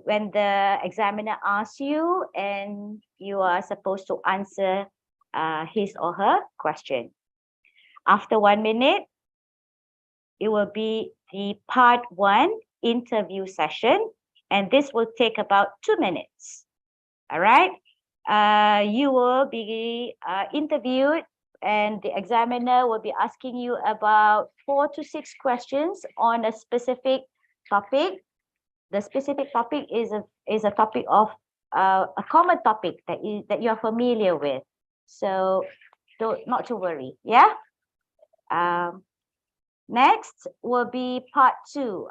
When the examiner asks you, and you are supposed to answer his or her question. After 1 minute, it will be the part 1 interview session, and this will take about 2 minutes. All right. You will be interviewed, and the examiner will be asking you about 4 to 6 questions on a specific topic. The specific topic is a topic of a common topic that you are familiar with. So not to worry. Yeah. Next will be part 2.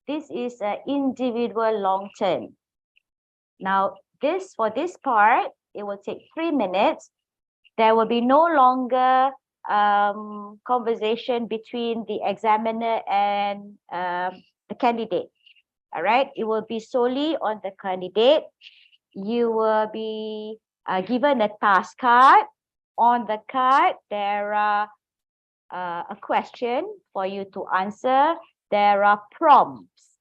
This is an individual long term. Now, for this part, it will take 3 minutes. There will be no longer conversation between the examiner and the candidate. All right, it will be solely on the candidate. You will be given a task card. On the card, there are a question for you to answer. There are prompts.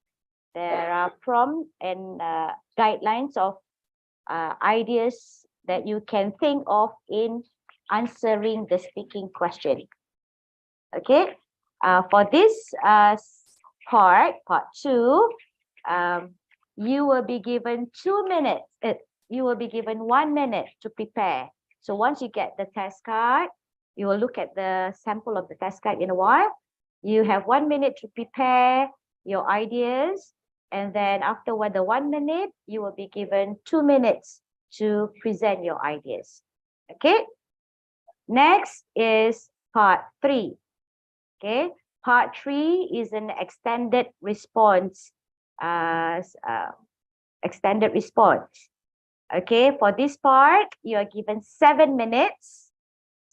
There are prompts and guidelines of ideas that you can think of in answering the speaking question. Okay, for this part 2, you will be given 2 minutes. You will be given 1 minute to prepare. So once you get the test card, you will look at the sample of the test card in a while. You have 1 minute to prepare your ideas. And then after the 1 minute, you will be given 2 minutes to present your ideas. Okay. Next is part 3. Okay. Part 3 is an extended response. Okay. For this part, you are given 7 minutes,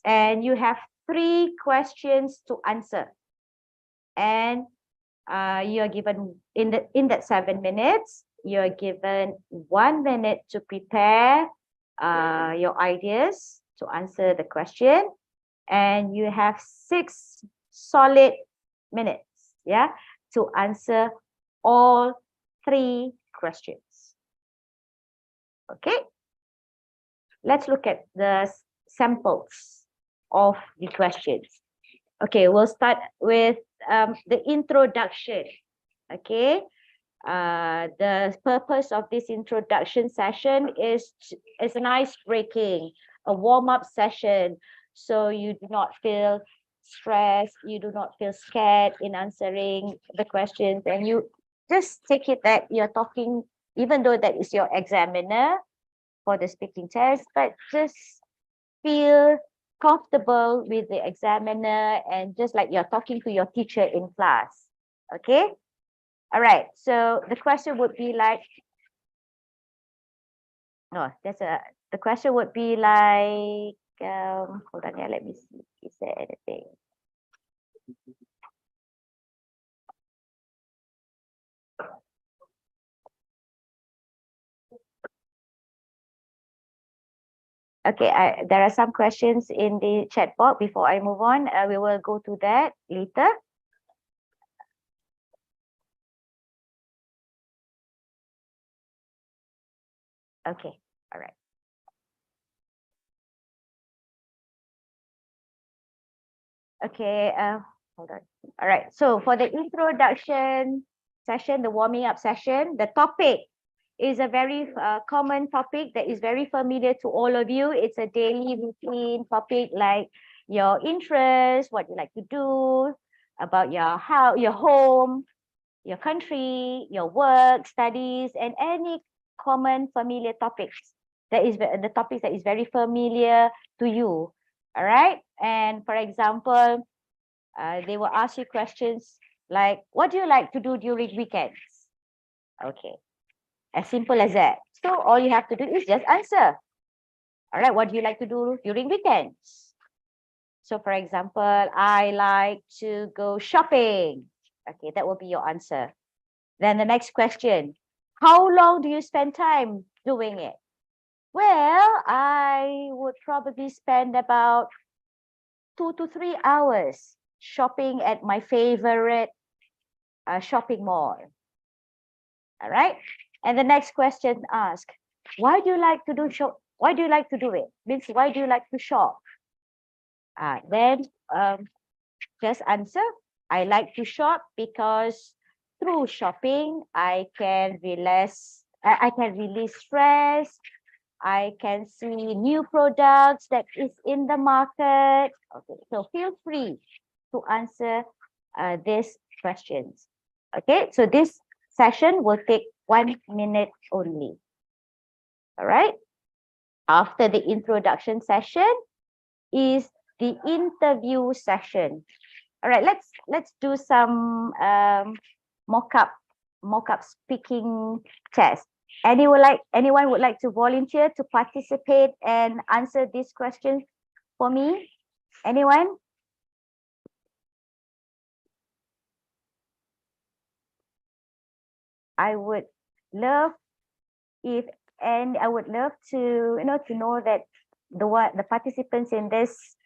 and you have 3 questions to answer. And you are given in that 7 minutes, you are given 1 minute to prepare your ideas to answer the question, and you have 6 solid minutes, yeah, to answer all 3 questions. Okay, let's look at the samples of the questions. Okay, we'll start with the introduction. Okay, The purpose of this introduction session is an ice breaking, a warm-up session, so you do not feel stressed, you do not feel scared in answering the questions, and you just take it that you're talking, even though that is your examiner for the speaking test, but just feel comfortable with the examiner and just like you're talking to your teacher in class. Okay. All right. So the question would be like, the question would be like, hold on here, let me see. Is there anything? Okay, there are some questions in the chat box. Before I move on, we will go to that later. Okay, all right. Okay, hold on. All right, so for the introduction session, the warming up session, the topic is a very common topic that is very familiar to all of you. It's a daily routine topic like your interests, what you like to do, about your house, your home, your country, your work, studies, and any common familiar topics. That is the topics that is very familiar to you. All right. And for example, they will ask you questions like, what do you like to do during weekends? Okay. As simple as that. So all you have to do is just answer. All right. What do you like to do during weekends? So for example, I like to go shopping. Okay. That will be your answer. Then the next question, how long do you spend time doing it? Well, I would probably spend about 2 to 3 hours shopping at my favorite shopping mall. All right. And the next question asks, why do you like to do shop? Why do you like to do it? Means why do you like to shop? Then just answer, I like to shop because through shopping, I can release stress. I can see new products that is in the market. Okay, so feel free to answer these questions. Okay, so this session will take 1 minute only. All right. After the introduction session is the interview session. All right, let's do some mock-up speaking test. Anyone would like to volunteer to participate and answer these questions for me? Anyone? I would love I would love to know that the participants in this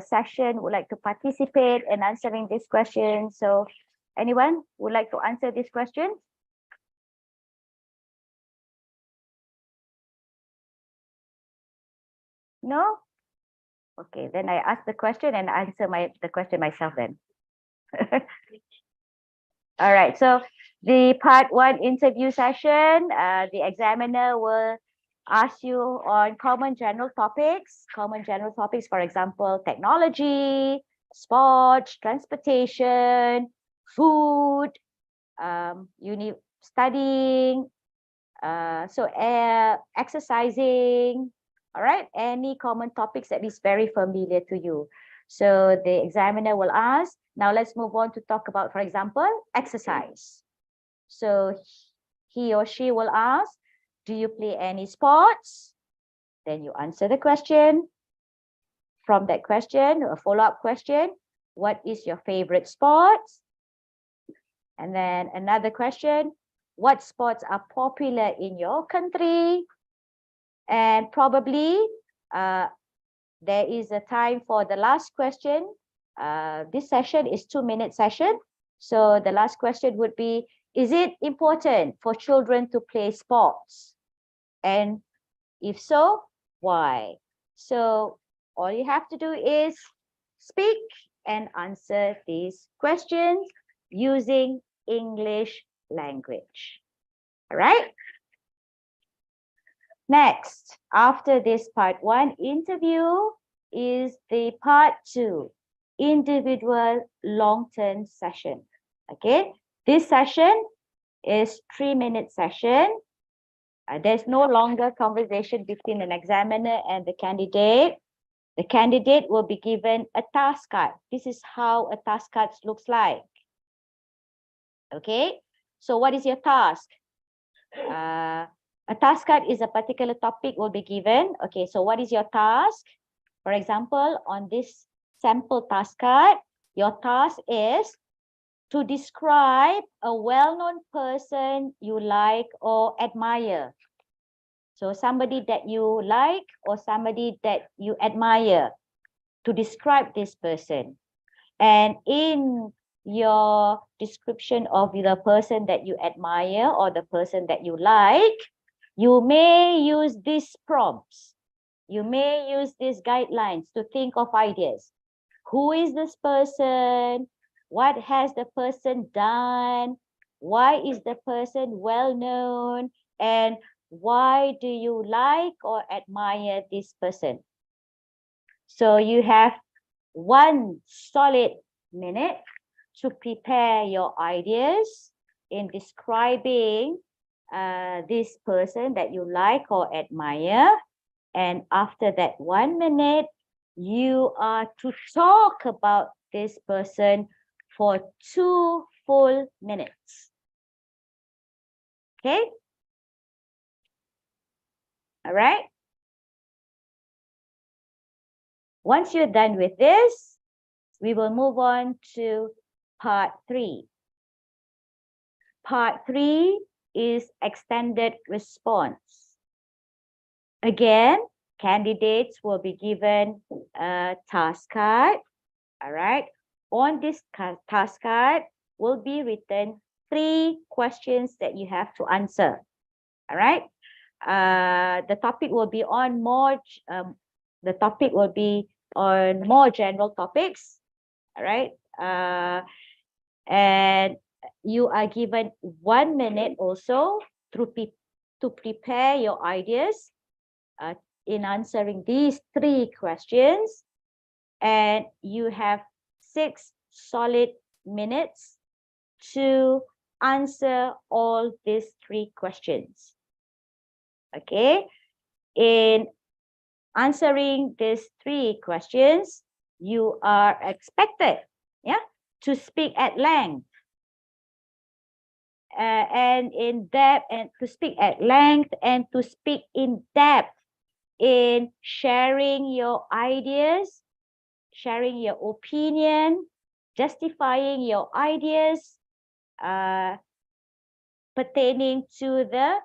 session would like to participate in answering this question. So anyone would like to answer this question? No? Okay, then I ask the question and answer the question myself then. All right, so the part 1 interview session, the examiner will ask you on common general topics, for example, technology, sports, transportation, food, studying, exercising, all right, any common topics that is very familiar to you. So the examiner will ask, now let's move on to talk about, for example, exercise. So he or she will ask, do you play any sports? Then you answer the question. From that question, a follow-up question, what is your favorite sports? And then another question, what sports are popular in your country? And probably there is a time for the last question. This session is 2-minute session. So the last question would be, is it important for children to play sports? And if so, why? So all you have to do is speak and answer these questions using English language. All right. Next, after this part 1 interview is the part 2, individual long-term session. Okay, this session is 3-minute session. There's no longer conversation between an examiner and the candidate. The candidate will be given a task card. This is how a task card looks like. Okay, so what is your task? A task card is a particular topic will be given. Okay, so what is your task? For example, on this sample task card, your task is to describe a well-known person you like or admire. So somebody that you like or somebody that you admire, to describe this person. And in your description of the person that you admire or the person that you like, you may use these prompts. You may use these guidelines to think of ideas. Who is this person? What has the person done? Why is the person well known? And why do you like or admire this person? So you have 1 solid minute to prepare your ideas in describing this person that you like or admire. And after that 1 minute, you are to talk about this person for 2 full minutes. Okay? All right. Once you're done with this, we will move on to part 3. Part 3 is extended response. Again, candidates will be given a task card. All right. On this task card will be written 3 questions that you have to answer. All right. The topic will be on more general topics. All right. And you are given 1 minute also to prepare your ideas in answering these 3 questions. And you have 6 solid minutes to answer all these 3 questions. Okay. In answering these 3 questions, you are expected, to speak at length and in depth, and to speak at length and to speak in depth in sharing your ideas, sharing your opinion, justifying your ideas pertaining to the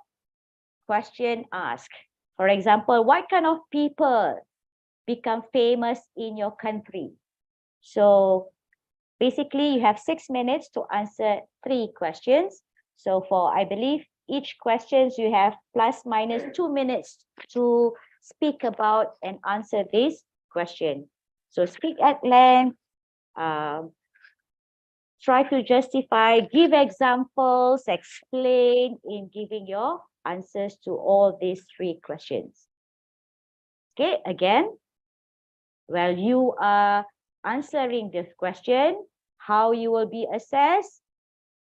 question asked. For example, what kind of people become famous in your country? So basically, you have 6 minutes to answer 3 questions. So for, I believe, each questions you have plus minus 2 minutes to speak about and answer this question. So speak at length, try to justify, give examples, explain in giving your answers to all these 3 questions. Okay, again, while you are answering this question, how you will be assessed,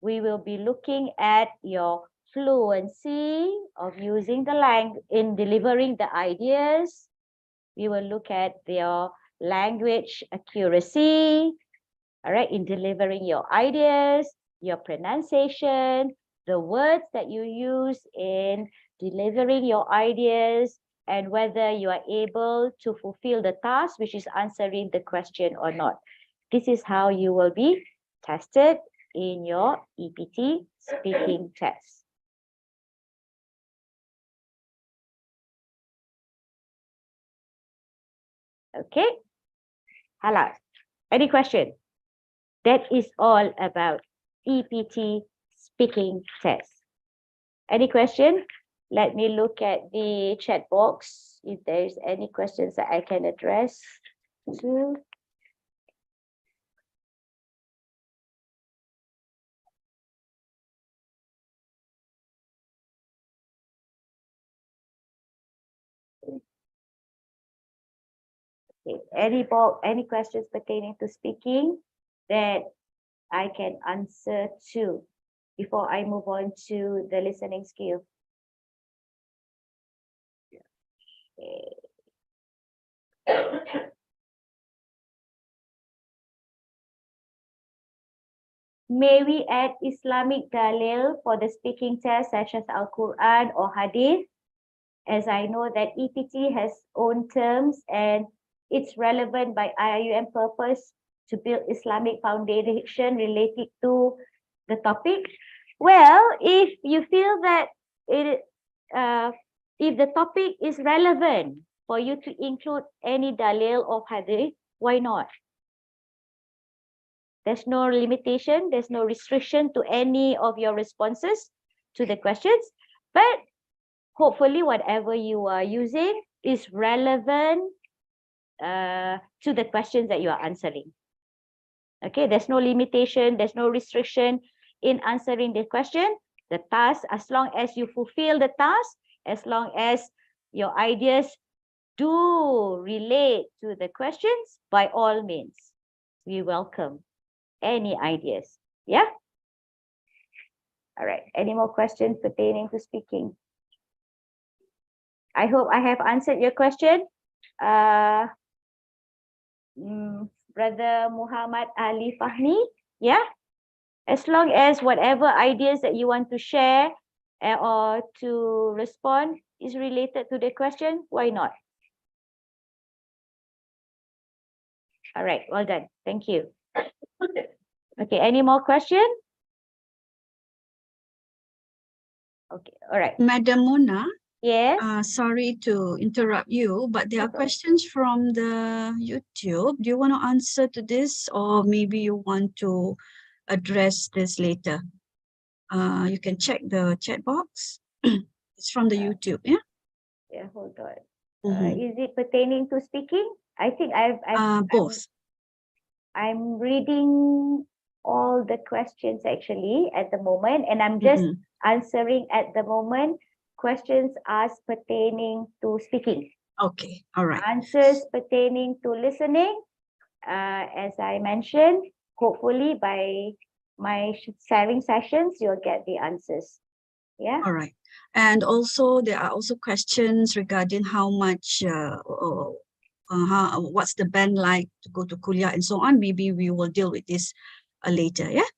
we will be looking at your fluency of using the language in delivering the ideas. We will look at your language accuracy, all right, in delivering your ideas, your pronunciation, the words that you use in delivering your ideas, and whether you are able to fulfill the task, which is answering the question or not. This is how you will be tested in your EPT speaking test. Okay, hello. Any question? That is all about EPT speaking test. Any question? Let me look at the chat box if there's any questions that I can address to. Okay. Any questions pertaining to speaking that I can answer to before I move on to the listening skill? Okay. May we add Islamic dalil for the speaking test, such as Al-Quran or Hadith? As I know that EPT has own terms and it's relevant by IUM purpose to build Islamic foundation related to the topic. Well, if you feel that if the topic is relevant for you to include any dalil of hadith, why not? There's no limitation, there's no restriction to any of your responses to the questions, but hopefully whatever you are using is relevant to the questions that you are answering. Okay, there's no limitation, there's no restriction in answering the question. The task, as long as you fulfill the task, as long as your ideas do relate to the questions, by all means, we welcome any ideas. Yeah? All right, any more questions pertaining to speaking? I hope I have answered your question. Brother Muhammad Ali Fahmi, yeah? As long as whatever ideas that you want to share or to respond is related to the question, why not? All right, well done. Thank you. Okay, any more questions? Okay, all right. Madam Mona, Yes. sorry to interrupt you, but there are questions from the YouTube. Do you want to answer to this, or maybe you want to address this later? You can check the chat box. It's from the YouTube, yeah? Yeah, hold on. Mm-hmm. Is it pertaining to speaking? I think both. I'm reading all the questions actually at the moment, and I'm just answering at the moment questions asked pertaining to speaking. Okay, all right. Answers pertaining to listening, as I mentioned, hopefully by my sharing sessions, you'll get the answers. Yeah. All right. And also, there are also questions regarding how much, what's the band like to go to Kuliah and so on. Maybe we will deal with this later, yeah?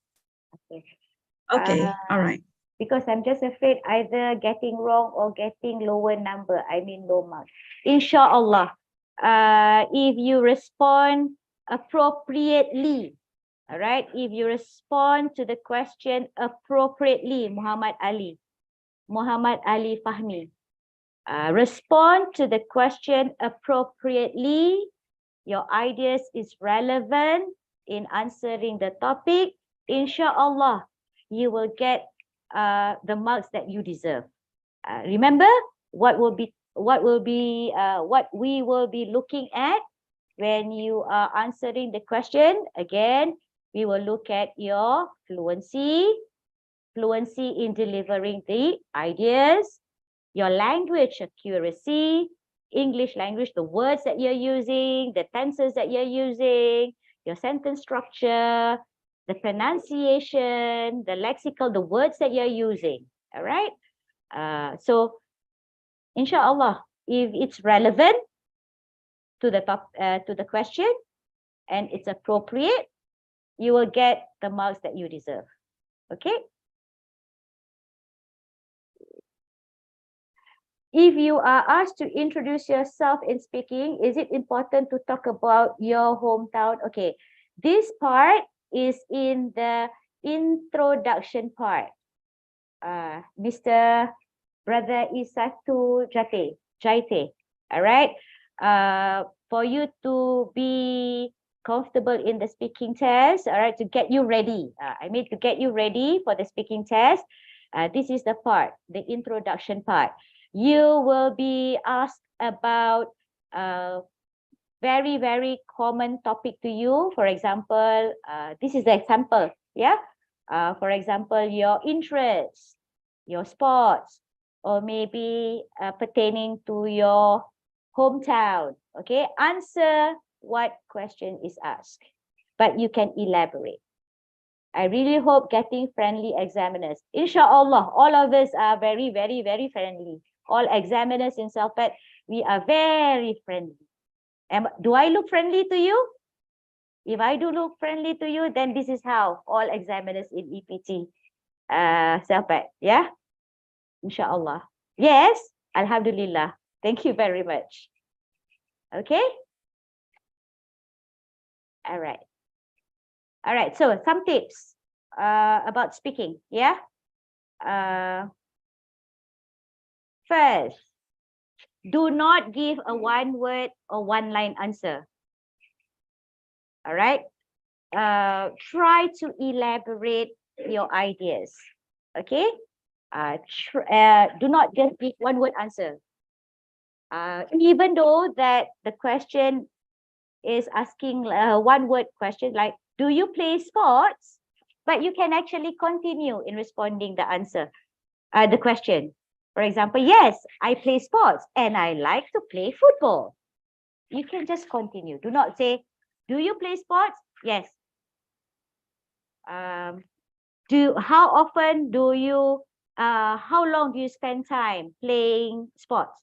Okay. Okay, all right. Because I'm just afraid either getting wrong or getting lower number, I mean low mark. Inshallah, if you respond appropriately, all right, if you respond to the question appropriately, Muhammad Ali Fahmi, respond to the question appropriately, your ideas is relevant in answering the topic, inshallah, you will get the marks that you deserve. Remember what we will be looking at when you are answering the question. Again, we will look at your fluency in delivering the ideas, your language accuracy, English language, the words that you're using, the tenses that you're using, your sentence structure, the pronunciation, the lexical, the words that you're using. All right. So, inshallah, if it's relevant to the question and it's appropriate, you will get the marks that you deserve. Okay. If you are asked to introduce yourself in speaking, is it important to talk about your hometown? Okay, this part is in the introduction part. Mr. Brother Isatu Jaite, all right? For you to be comfortable in the speaking test, all right, to get you ready. To get you ready for the speaking test, this is the part, the introduction part. You will be asked about very, very common topic to you. For example, this is the example, yeah? For example, your interests, your sports, or maybe pertaining to your hometown, Okay, answer what question is asked, but you can elaborate. I really hope getting friendly examiners. Inshallah, all of us are very, very, very friendly. All examiners in Selpat, we are very friendly. Do I look friendly to you? If I do look friendly to you, then this is how all examiners in EPT Selpat. Yeah, inshallah. Yes, alhamdulillah. Thank you very much. Okay. All right. All right. So some tips about speaking. Yeah. First, do not give a one word or one line answer. All right. Try to elaborate your ideas. Okay. Do not just give one word answer. Even though that the question is asking a one word question like, do you play sports? But you can actually continue in responding the answer, the question. For example, yes, I play sports and I like to play football. You can just continue. Do not say, do you play sports? Yes. How often do you, how long do you spend time playing sports?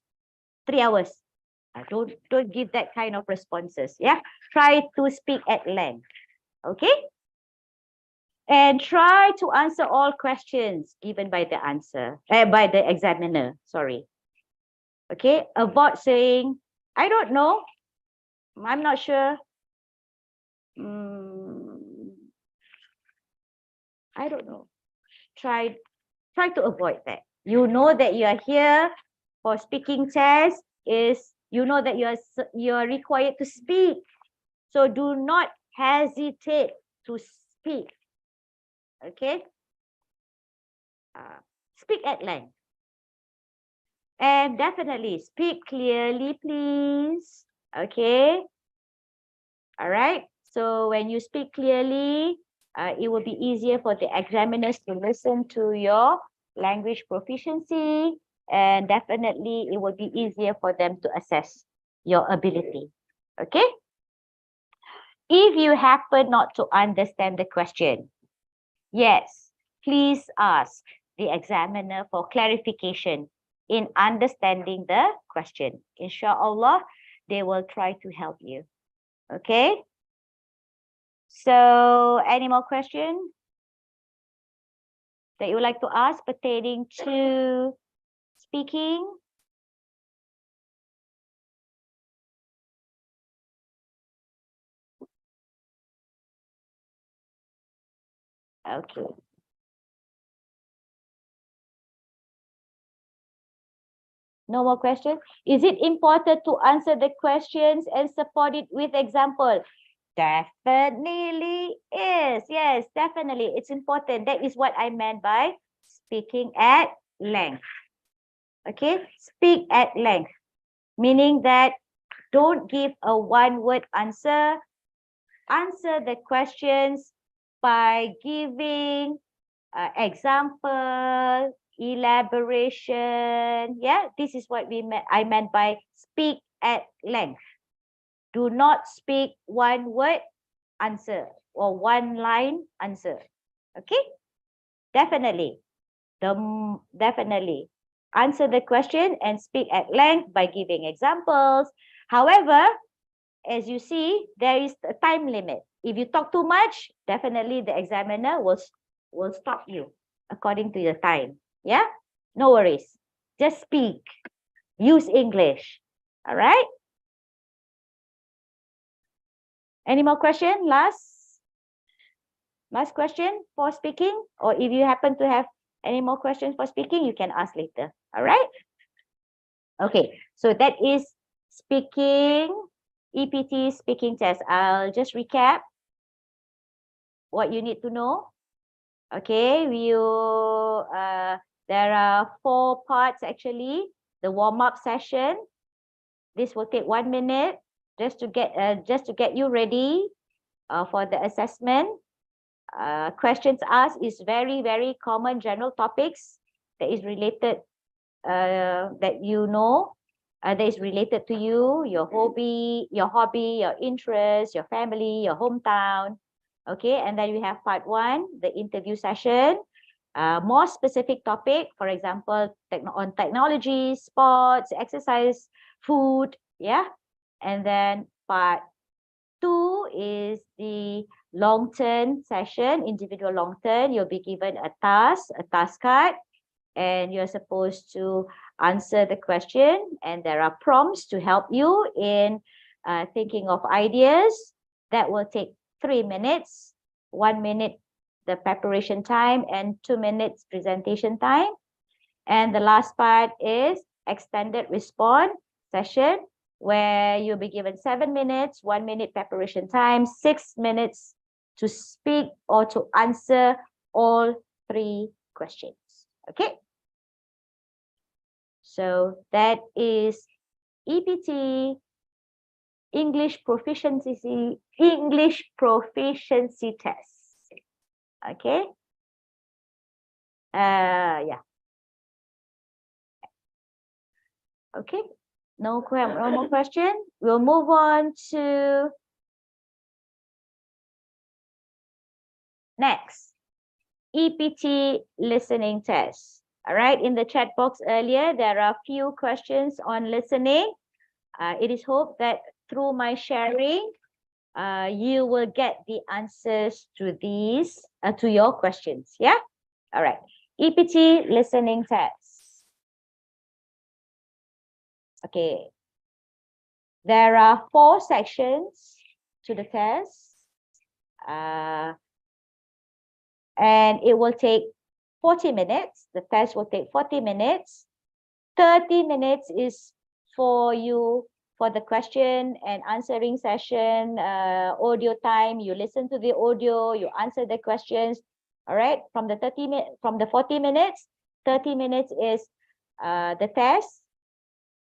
3 hours. Don't give that kind of responses. Yeah. Try to speak at length. Okay. And try to answer all questions given by the by the examiner. Sorry. Okay. Avoid saying, I don't know. I'm not sure. I don't know. Try to avoid that. You know that you are here for speaking test. You know that you are required to speak. So do not hesitate to speak. Okay. Speak at length. And definitely speak clearly, please. Okay. All right. So when you speak clearly, it will be easier for the examiners to listen to your language proficiency. And definitely it will be easier for them to assess your ability. Okay. If you happen not to understand the question, yes, please ask the examiner for clarification in understanding the question. Inshallah, they will try to help you. Okay. So any more questions that you would like to ask pertaining to speaking? Okay. No more questions? Is it important to answer the questions and support it with example? Definitely is. Yes, definitely. It's important. That is what I meant by speaking at length. Okay, speak at length, meaning that don't give a one-word answer. Answer the questions by giving example, elaboration. Yeah, this is what I meant by speak at length. Do not speak one word answer or one line answer. Okay, definitely. Definitely answer the question and speak at length by giving examples. However, as you see, there is a time limit. If you talk too much, definitely the examiner will stop you according to your time. Yeah, no worries. Just speak. Use English. All right. Any more question? Last question for speaking, or if you happen to have any more questions for speaking, you can ask later. All right. Okay. So that is speaking, EPT speaking test. I'll just recap what you need to know. Okay, there are 4 parts actually. The warm-up session. This will take 1 minute just to get you ready for the assessment. Questions asked is very, very common general topics that is related that you know. that is related to you, your hobby, your interest, your family, your hometown. Okay, and then we have part 1, the interview session. More specific topic, for example, on technology, sports, exercise, food, yeah. And then part 2 is the long-term session, individual long-term. You'll be given a task card, and you're supposed to answer the question, and there are prompts to help you in thinking of ideas. That will take 3 minutes, 1 minute the preparation time, and 2 minutes presentation time. And the last part is extended response session, where you'll be given 7 minutes, 1 minute preparation time, 6 minutes to speak or to answer all 3 questions. Okay. So that is EPT, English proficiency test. Okay. Yeah. Okay. No more question. We'll move on to next, EPT listening test. All right. In the chat box earlier, there are a few questions on listening. It is hoped that through my sharing, you will get the answers to these, to your questions. Yeah. All right. EPT listening test. Okay. There are 4 sections to the test. And it will take 40 minutes. The test will take 40 minutes. 30 minutes is for you for the question and answering session, audio time. You listen to the audio, you answer the questions. All right. From the 40 minutes, 30 minutes is the test,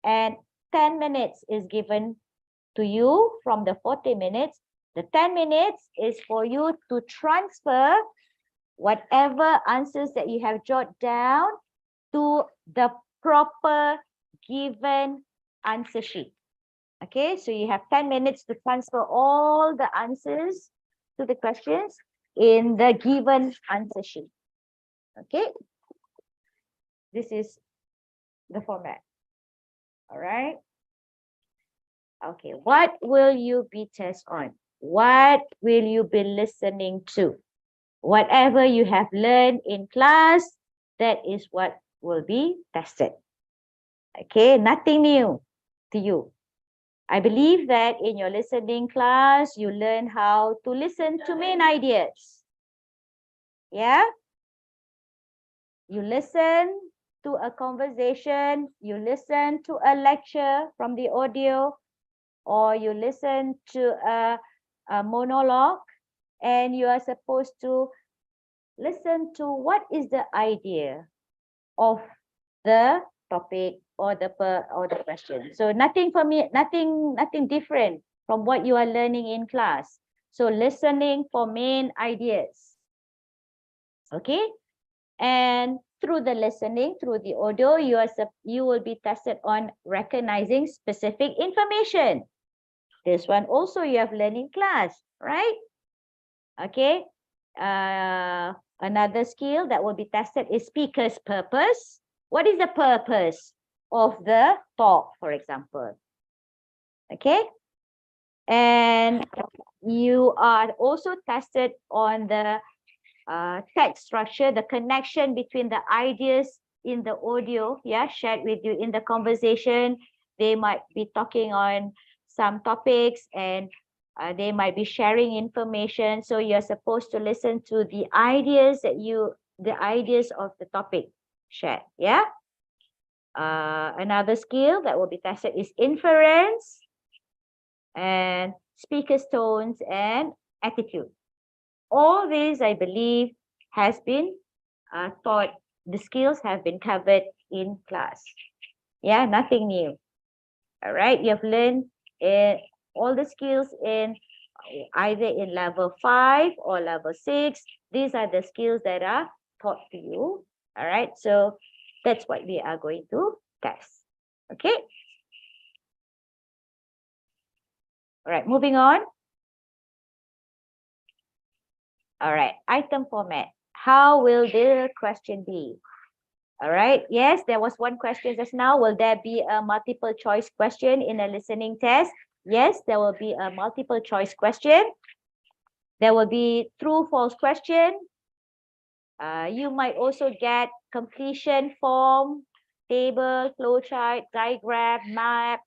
and 10 minutes is given to you from the 40 minutes. The 10 minutes is for you to transfer whatever answers that you have jotted down to the proper given answer sheet. Okay, so you have 10 minutes to transfer all the answers to the questions in the given answer sheet. Okay, this is the format. All right. Okay, what will you be tested on? What will you be listening to? Whatever you have learned in class, that is what will be tested. Okay, nothing new to you. I believe that in your listening class, you learn how to listen to main ideas. Yeah? You listen to a conversation, you listen to a lecture from the audio, or you listen to a monologue, and you are supposed to listen to what is the idea of the topic or the question. So nothing for me, nothing different from what you are learning in class. So listening for main ideas. Okay, and through the listening, through the audio, you will be tested on recognizing specific information. This one also you have learned in class, right? Okay. Another skill that will be tested is speaker's purpose. What is the purpose of the talk, for example? Okay. And you are also tested on the text structure, the connection between the ideas in the audio, yeah, shared with you in the conversation. They might be talking on some topics, and they might be sharing information. So you're supposed to listen to the ideas of the topic shared. Yeah. Another skill that will be tested is inference and speaker's tones and attitude. All these, I believe, has been taught. The skills have been covered in class. Yeah, nothing new. All right, you have learned all the skills in either in level 5 or level 6. These are the skills that are taught to you. All right, so that's what we are going to test. Okay, All right, moving on. All right, item format. How will the question be? All right, yes, there was one question just now. Will there be a multiple choice question in a listening test? Yes, there will be a multiple choice question. There will be true, false question. You might also get completion form, table, flowchart, diagram, map,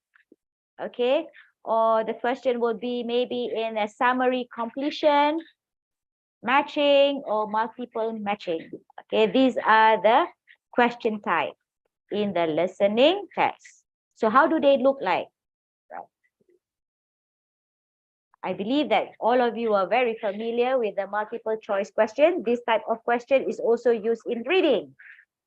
okay? Or the question will be maybe in a summary completion, matching, or multiple matching. Okay, these are the question type in the listening test. So how do they look like? I believe that all of you are very familiar with the multiple choice question. This type of question is also used in reading.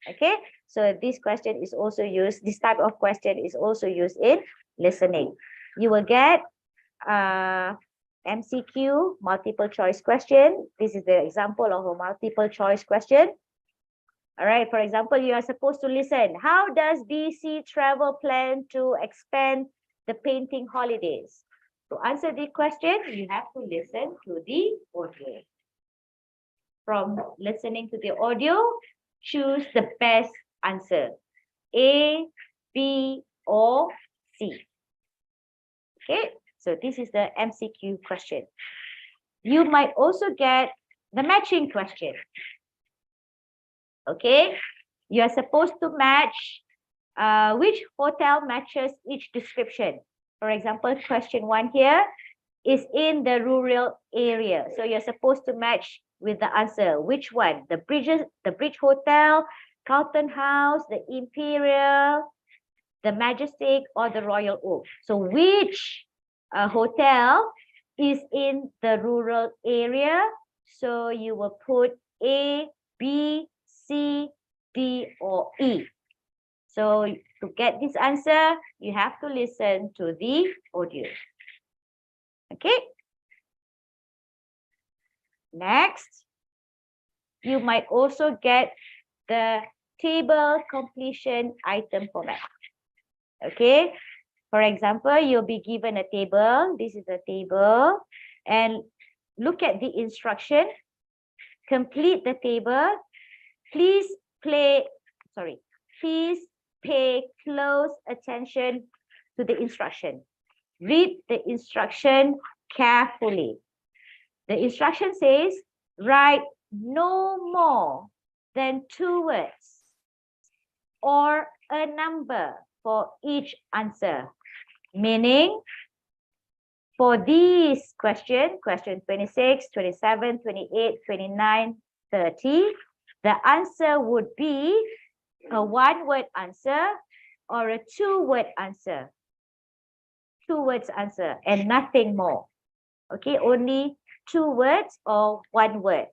Okay, so this question is also used, this type of question is also used in listening. You will get MCQ, multiple choice question. This is the example of a multiple choice question. All right, for example, you are supposed to listen. How does BC travel plan to expand the painting holidays? To answer the question, you have to listen to the audio. From listening to the audio, choose the best answer. A, B, or C. Okay, so this is the MCQ question. You might also get the matching question. Okay, you are supposed to match which hotel matches each description. For example, question 1 here is in the rural area. So you're supposed to match with the answer. Which one? The Bridge Hotel, Carlton House, the Imperial, the Majestic, or the Royal Oak. So which hotel is in the rural area? So you will put A, B, C, D, or E. So to get this answer, you have to listen to the audio. Okay. Next, you might also get the table completion item format. Okay. For example, you'll be given a table. This is a table. And look at the instruction. Complete the table. Please pay close attention to the instruction. Read the instruction carefully. The instruction says, write no more than 2 words or a number for each answer. Meaning, for these question 26, 27, 28, 29, 30, the answer would be a 1-word answer or a 2-word answer. 2 words answer and nothing more. Okay, only 2 words or 1 word.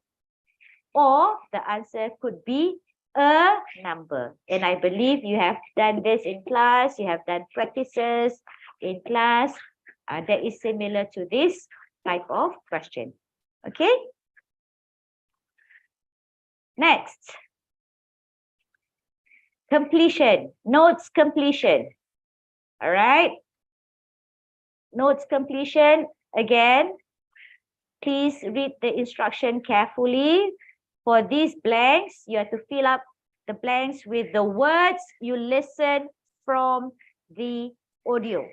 Or the answer could be a number. And I believe you have done this in class. You have done practices in class that is similar to this type of question. Okay. Next. Completion. Notes completion. All right. Notes completion. Again, please read the instruction carefully. For these blanks, you have to fill up the blanks with the words you listen from the audio.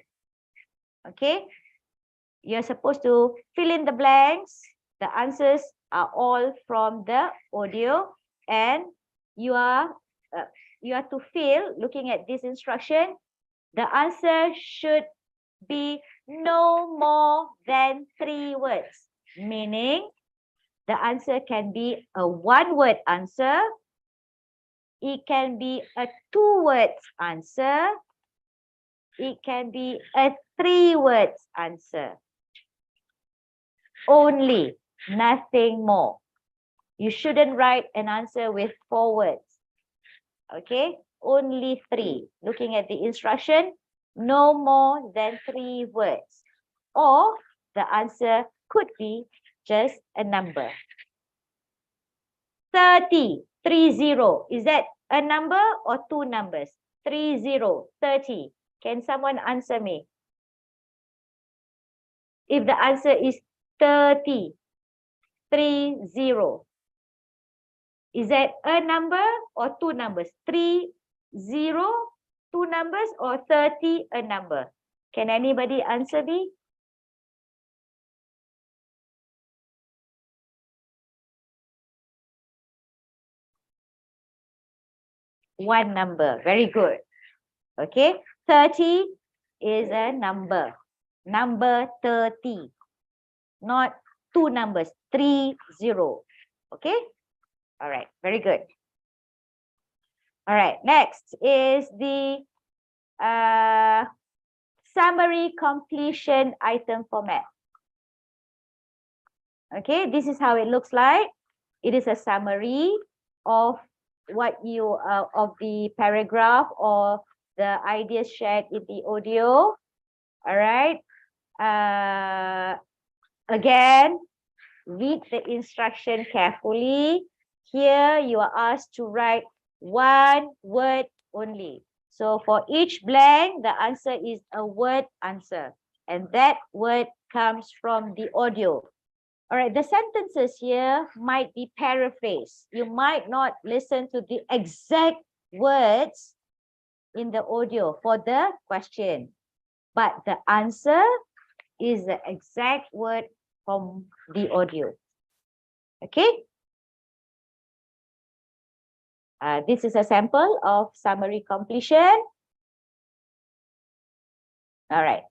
Okay? You're supposed to fill in the blanks. The answers are all from the audio, and you are to fill, looking at this instruction, the answer should be no more than 3 words, meaning the answer can be a 1-word answer, it can be a 2-word answer, it can be a 3-word answer. Only, nothing more. You shouldn't write an answer with 4 words. Okay, only 3. Looking at the instruction, no more than 3 words. Or the answer could be just a number. 30, 30. Is that a number or 2 numbers? 30, 30. Can someone answer me? If the answer is 30, 30, is that a number or two numbers? 30, two numbers, or 30, a number? Can anybody answer me? One number. Very good. Okay. 30 is a number. Number 30. Not two numbers. 30. Okay. All right. Very good. All right. Next is the summary completion item format. Okay. This is how it looks like. It is a summary of what you of the paragraph or the ideas shared in the audio. All right. Again, read the instruction carefully. Here you are asked to write one word only. So for each blank, the answer is a word answer, and that word comes from the audio. All right, the sentences here might be paraphrased. You might not listen to the exact words in the audio for the question, but the answer is the exact word from the audio. Okay? This is a sample of summary completion. All right.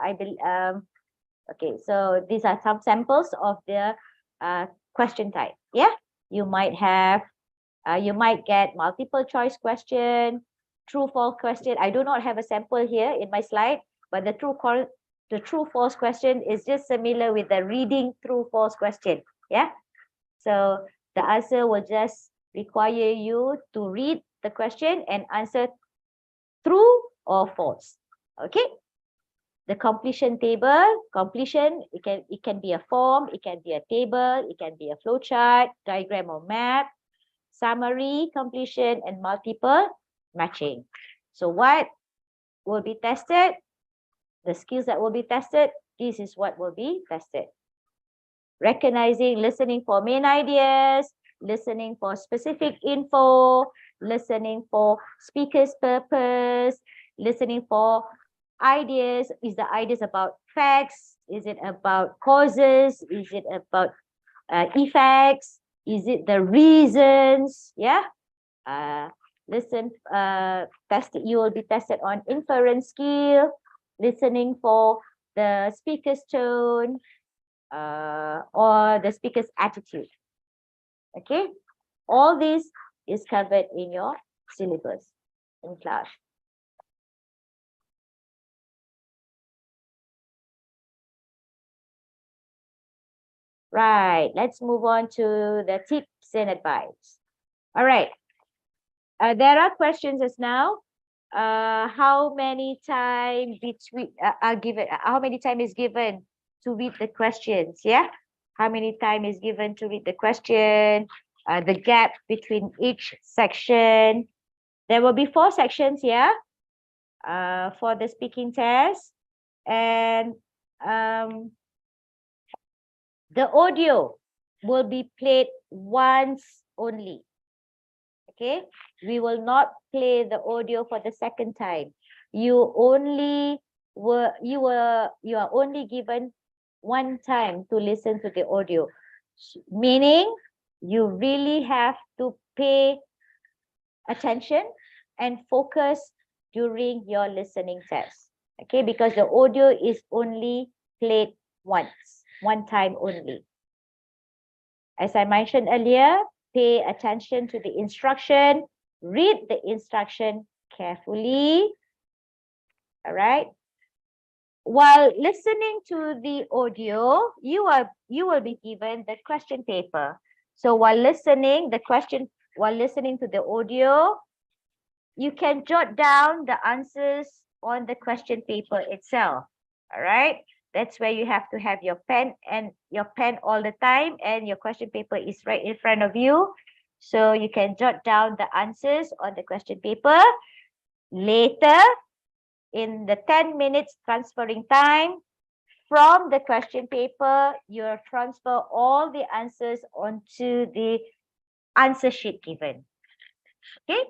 I believe, okay, so these are some samples of the question type. Yeah, you might have, you might get multiple choice question, true false question. I do not have a sample here in my slide, but the true false question is just similar with the reading true false question. Yeah, so the answer will just require you to read the question and answer true or false. Okay. The completion table, completion, it can be a form, it can be a table, it can be a flow chart, diagram or map, summary, completion, and multiple matching. So what will be tested? The skills that will be tested, this is what will be tested. Recognizing, listening for main ideas, listening for specific info, listening for speaker's purpose, listening for ideas. Is the ideas about facts? Is it about causes? Is it about effects? Is it the reasons? Yeah. You will be tested on inference skill, listening for the speaker's tone, or the speaker's attitude. Okay, all this is covered in your syllabus in class. Right, let's move on to the tips and advice. All right, there are questions as now. How many time between how many time is given to read the questions? Yeah, how many time is given to read the question? The gap between each section. There will be 4 sections here for the speaking test, and the audio will be played once only. Okay, we will not play the audio for the second time. You are only given one time to listen to the audio, meaning you really have to pay attention and focus during your listening test. Okay, because the audio is only played once, one time only. As I mentioned earlier, pay attention to the instruction, read the instruction carefully. All right. While listening to the audio, you will be given the question paper. So while listening to the audio, you can jot down the answers on the question paper itself. All right. That's where you have to have your pen all the time, and your question paper is right in front of you. So you can jot down the answers on the question paper. Later, in the 10 minutes transferring time, from the question paper, you transfer all the answers onto the answer sheet given. Okay.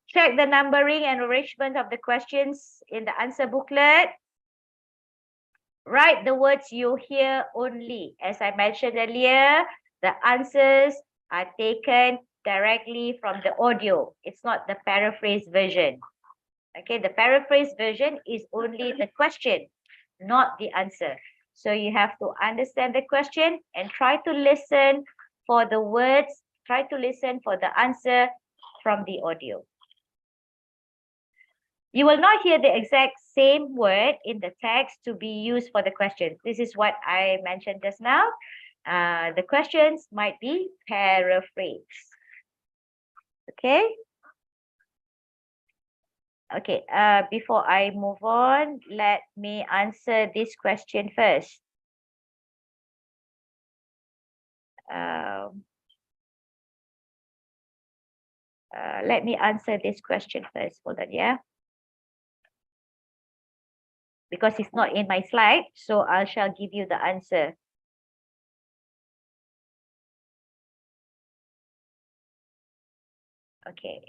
Check the numbering and arrangement of the questions in the answer booklet. Write the words you hear only. As I mentioned earlier, the answers are taken directly from the audio. It's not the paraphrase version. Okay, the paraphrase version is only the question, not the answer. So you have to understand the question and try to listen for the words, try to listen for the answer from the audio. You will not hear the exact same word in the text to be used for the questions. This is what I mentioned just now. The questions might be paraphrased. Okay. Okay, before I move on, let me answer this question first. Let me answer this question first. Hold on, yeah. Because it's not in my slide, so I shall give you the answer. Okay.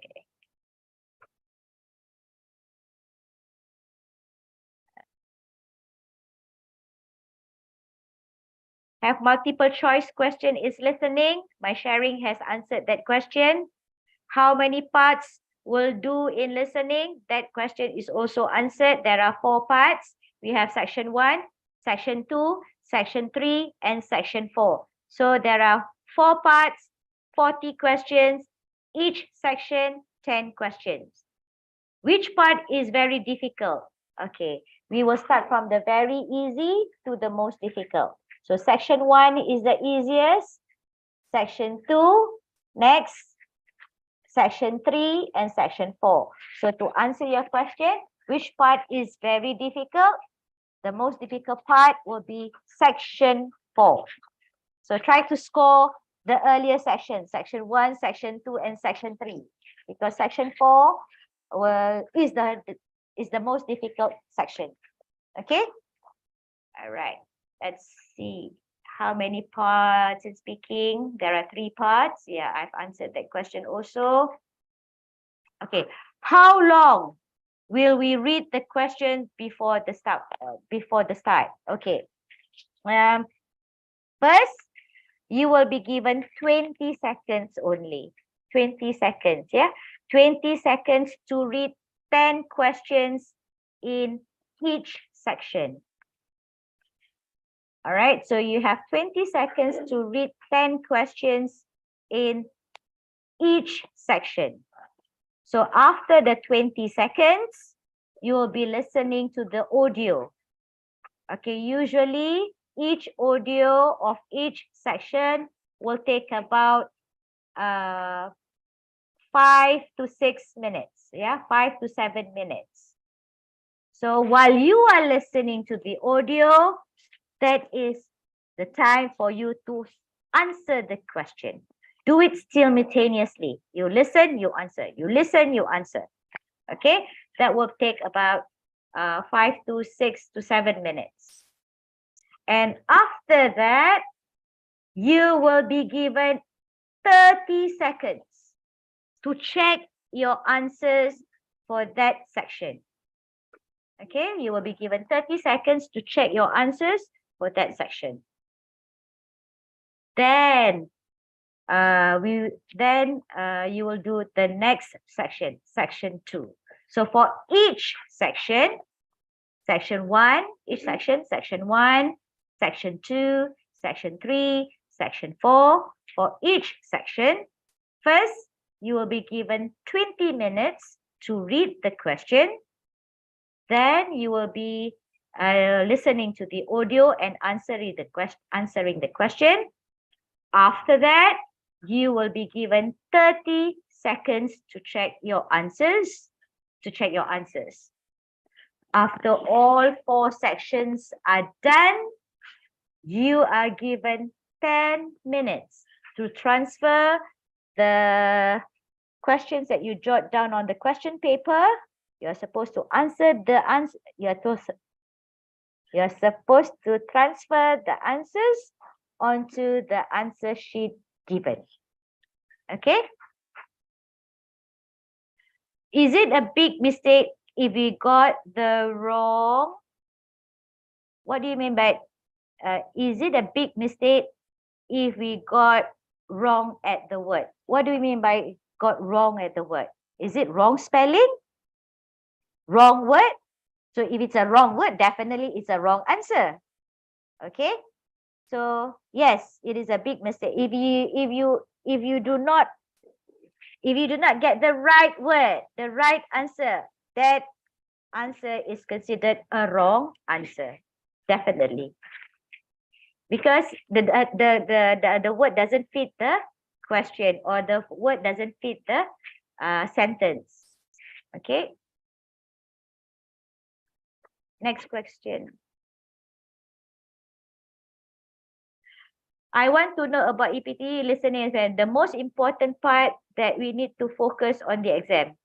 Have multiple choice question is listening. My sharing has answered that question. How many parts will do in listening? That question is also answered. There are 4 parts. We have section 1, section 2, section 3, and section 4. So there are 4 parts, 40 questions, each section 10 questions. Which part is very difficult? Okay, we will start from the very easy to the most difficult. So section 1 is the easiest, section 2, next, section 3, and section 4. So to answer your question, which part is very difficult? The most difficult part will be section 4. So try to score the earlier sections, section 1, section 2, and section 3. Because section 4 is the most difficult section. Okay? All right. Let's see. How many parts in speaking? There are 3 parts. Yeah, I've answered that question also. Okay. How long will we read the question before the start? Okay. First, you will be given 20 seconds only. 20 seconds, yeah? 20 seconds to read 10 questions in each section. All right, so you have 20 seconds to read 10 questions in each section. So after the 20 seconds, you will be listening to the audio. Okay, usually each audio of each section will take about 5 to 6 minutes. Yeah, 5 to 7 minutes. So while you are listening to the audio, that is the time for you to answer the question. Do it simultaneously. You listen, you answer. You listen, you answer. Okay, that will take about 5 to 6 to 7 minutes. And after that, you will be given 30 seconds to check your answers for that section. Okay, you will be given 30 seconds to check your answers for that section. Then you will do the next section, section 2. So for each section, section 1, each section, section 1, section 2, section 3, section 4, for each section, first, you will be given 20 minutes to read the question. Then you will be listening to the audio and answering the question. After that, you will be given 30 seconds to check your answers. After all 4 sections are done, you are given 10 minutes to transfer the questions that you jot down on the question paper You're supposed to answer the answer. You're supposed to transfer the answers onto the answer sheet given. Okay? Is it a big mistake if we got the wrong? What do you mean by is it a big mistake if we got wrong at the word? What do we mean by got wrong at the word? Is it wrong spelling? Wrong word? So if it's a wrong word, definitely it's a wrong answer. Okay? So yes, it is a big mistake. If you do not get the right word, the right answer, that answer is considered a wrong answer. Definitely. Because the word doesn't fit the question, or the word doesn't fit the sentence. Okay. Next question. I want to know about EPT listening exam. The most important part that we need to focus on the exam.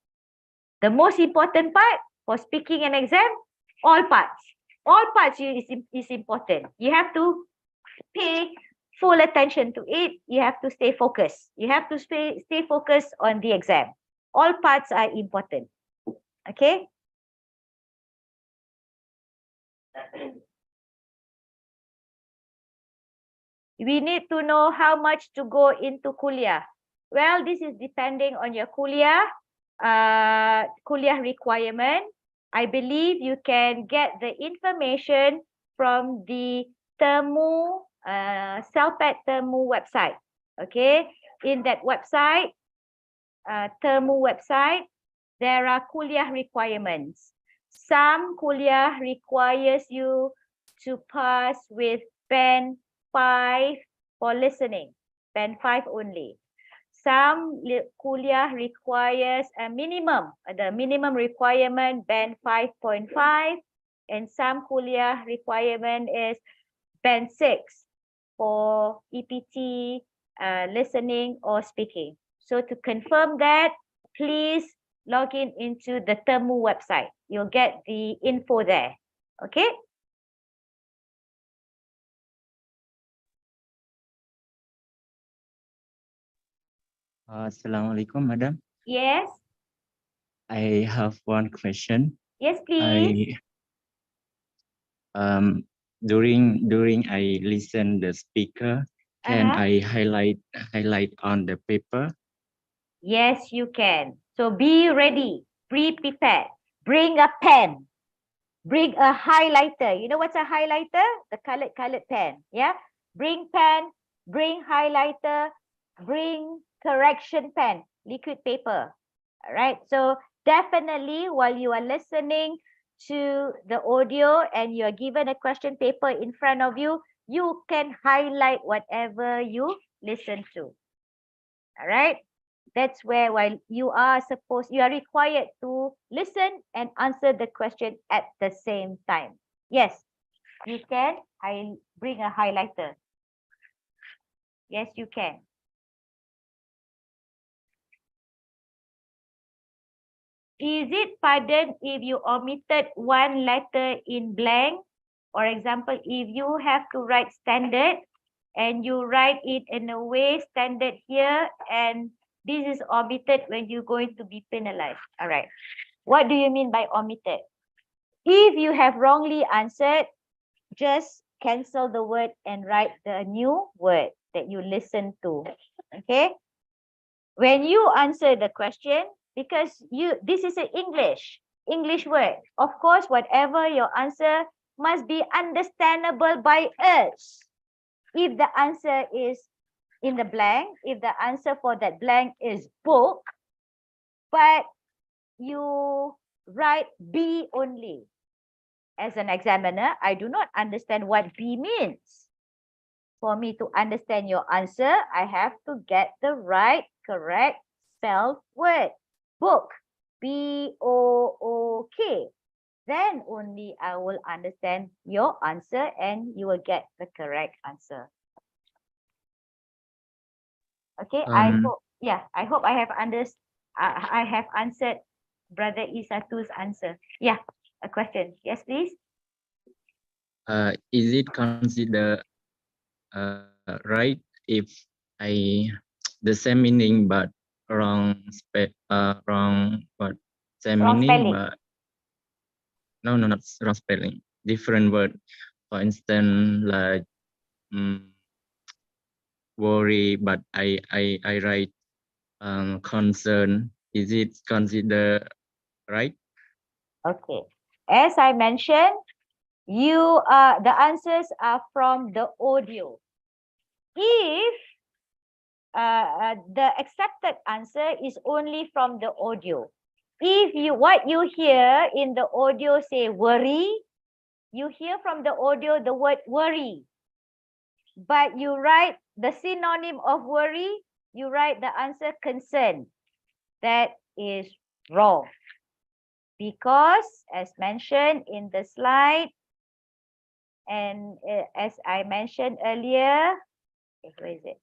The most important part for speaking an exam, all parts. All parts is important. You have to pay full attention to it. You have to stay focused. You have to stay focused on the exam. All parts are important. Okay. We need to know how much to go into kuliah. Well, this is depending on your kuliah requirement. I believe you can get the information from the Temu, Selpat Temu website. Okay, in that website, Temu website, there are kuliah requirements. Some kuliah requires you to pass with band 5 for listening, band 5 only. Some kuliah requires a minimum, the minimum requirement band 5.5, and some kuliah requirement is band 6 for EPT, listening or speaking. So to confirm that, please log in into the Temu website. You'll get the info there. Okay. Assalamualaikum, madam. Yes. I have one question. Yes, please. During I listen the speaker, can I highlight on the paper? Yes, you can. So be ready, be prepared. Bring a pen. Bring a highlighter. You know what's a highlighter? The colored pen. Yeah. Bring pen, bring highlighter, bring correction pen, liquid paper. All right. So definitely while you are listening to the audio and you're given a question paper in front of you, you can highlight whatever you listen to. All right. That's where while you are required to listen and answer the question at the same time. Yes, you can. I bring a highlighter. Yes, you can. Is it pardon if you omitted one letter in blank? For example, if you have to write standard and you write it in a way standard here, and this is omitted when you're going to be penalized. All right. What do you mean by omitted? If you have wrongly answered, just cancel the word and write the new word that you listen to. Okay. When you answer the question, because this is an English word. Of course, whatever your answer must be understandable by us. If the answer is in the blank, if the answer for that blank is book, but you write B only. As an examiner, I do not understand what B means. For me to understand your answer, I have to get the right, correct spelled word. Book. B-O-O-K. Then only I will understand your answer and you will get the correct answer. Okay, I hope I have answered Brother Isatu's answer. Yeah, a question. Yes, please. Is it considered right if I the same meaning but wrong what same Wrong meaning spelling. but no, not wrong spelling, different word. For instance, like worry, but I write concern. Is it considered right? Okay. As I mentioned, the answers are from the audio. If the accepted answer is only from the audio. If what you hear in the audio say worry, you hear from the audio the word worry, but you write the synonym of worry, you write the answer concern. That is wrong. Because as mentioned in the slide, and as I mentioned earlier, where is it?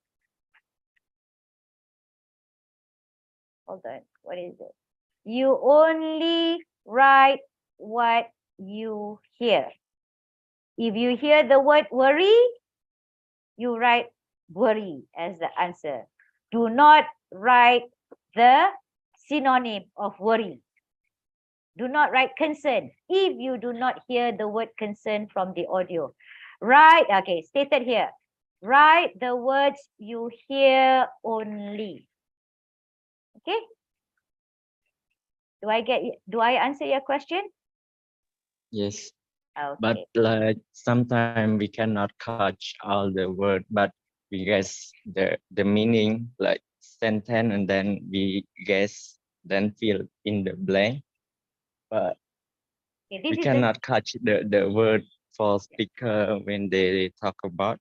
Hold on, what is it? You only write what you hear. If you hear the word worry, you write worry as the answer. Do not write the synonym of worry. Do not write concern if you do not hear the word concern from the audio. Write, okay, stated here. Write the words you hear only. Okay? Do I answer your question? Yes. Okay. But like sometimes we cannot catch all the word, but we guess the meaning, like sentence, and then we guess, then fill in the blank. But Okay, we cannot catch the word for speaker when they talk about.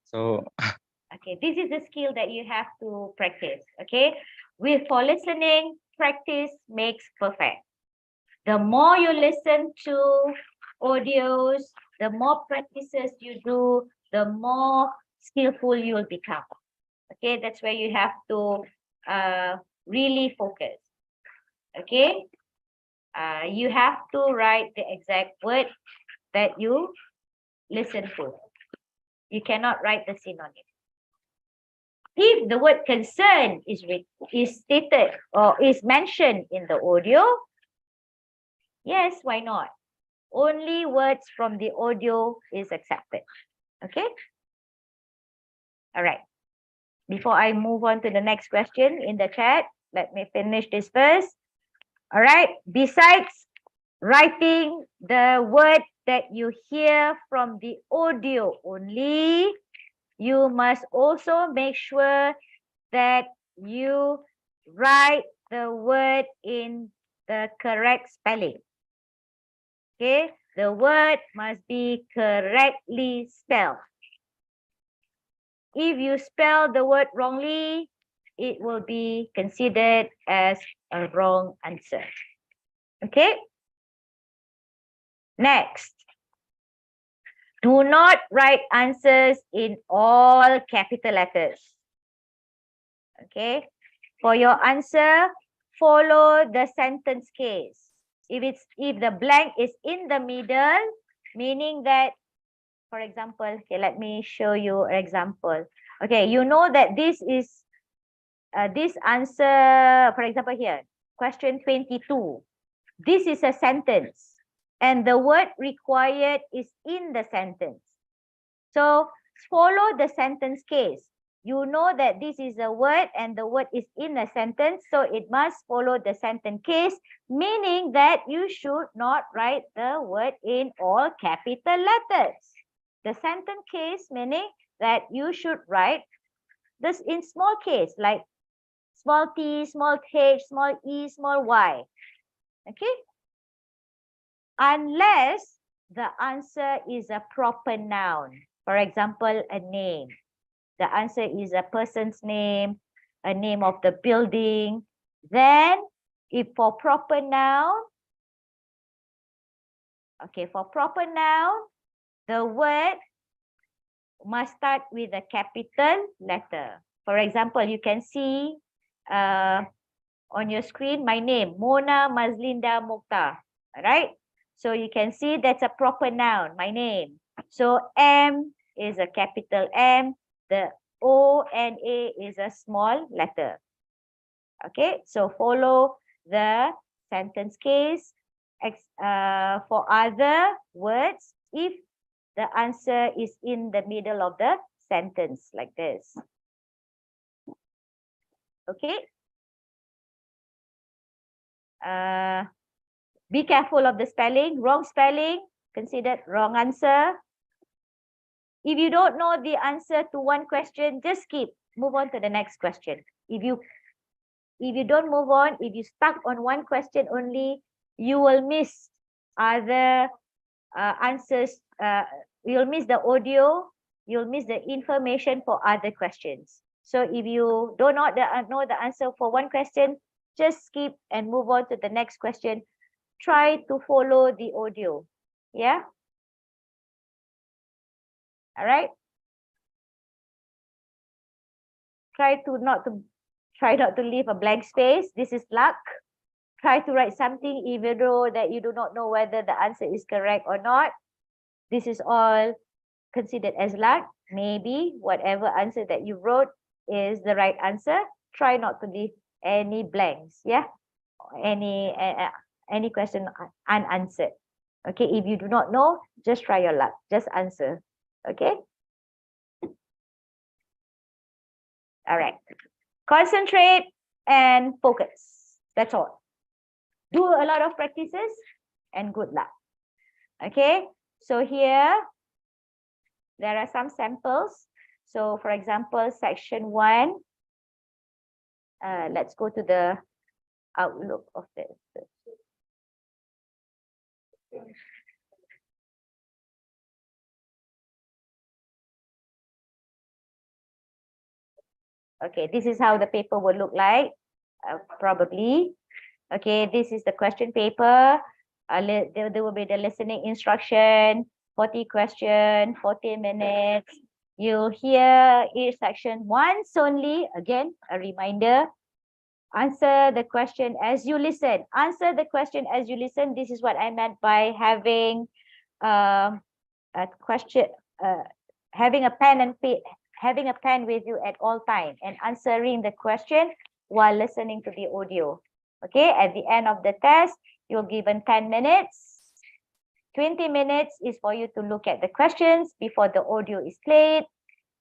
So okay, this is the skill that you have to practice. Okay, for listening, practice makes perfect. The more you listen to audios, the more practices you do, the more skillful you will become. Okay, that's where you have to really focus. Okay, you have to write the exact word that you listen to. You cannot write the synonym. If the word concern is stated or is mentioned in the audio, yes, why not? Only words from the audio is accepted. Okay? All right. Before I move on to the next question in the chat, let me finish this first. All right. Besides writing the word that you hear from the audio only, you must also make sure that you write the word in the correct spelling. Okay, the word must be correctly spelled. If you spell the word wrongly, it will be considered as a wrong answer. Okay. Next, do not write answers in all capital letters. Okay. For your answer, follow the sentence case. If the blank is in the middle, meaning that, for example, okay, let me show you an example. Okay, you know that this is this answer, for example, here, question 22. This is a sentence, and the word required is in the sentence. So follow the sentence case. You know that this is a word and the word is in a sentence, so it must follow the sentence case, meaning that you should not write the word in all capital letters. The sentence case meaning that you should write this in small case, like small t, small h, small e, small y. Okay? Unless the answer is a proper noun. For example, a name. The answer is a person's name, a name of the building. Then, if for proper noun, okay, for proper noun, the word must start with a capital letter. For example, you can see on your screen, my name, Mona Mazlinda Mukhtar. All right. So you can see that's a proper noun, my name. So M is a capital M. The O and A is a small letter. Okay. So follow the sentence case. For other words, if the answer is in the middle of the sentence like this. Okay. Be careful of the spelling. Wrong spelling, considered wrong answer. If you don't know the answer to one question, just skip. Move on to the next question. If you don't move on, if you stuck on one question only, you will miss other answers. You'll miss the audio. You'll miss the information for other questions. So if you do not know the answer for one question, just skip and move on to the next question. Try to follow the audio. Yeah. All right. Try not to leave a blank space. This is luck. Try to write something even though that you do not know whether the answer is correct or not. This is all considered as luck. Maybe whatever answer that you wrote is the right answer. Try not to leave any blanks. Yeah. Any question unanswered. Okay. If you do not know, just try your luck. Just answer. Okay. All right. Concentrate and focus. That's all. Do a lot of practices and good luck. Okay. So here, there are some samples. So for example, section 1. Let's go to the outlook of this. Okay, this is how the paper will look like, probably. Okay, this is the question paper. There will be the listening instruction, 40 question, 40 minutes. You'll hear each section once only. Again, a reminder. Answer the question as you listen. Answer the question as you listen. This is what I meant by having a question, having a pen and having a pen with you at all time and answering the question while listening to the audio. Okay, at the end of the test, you're given 10 minutes. 20 minutes is for you to look at the questions before the audio is played.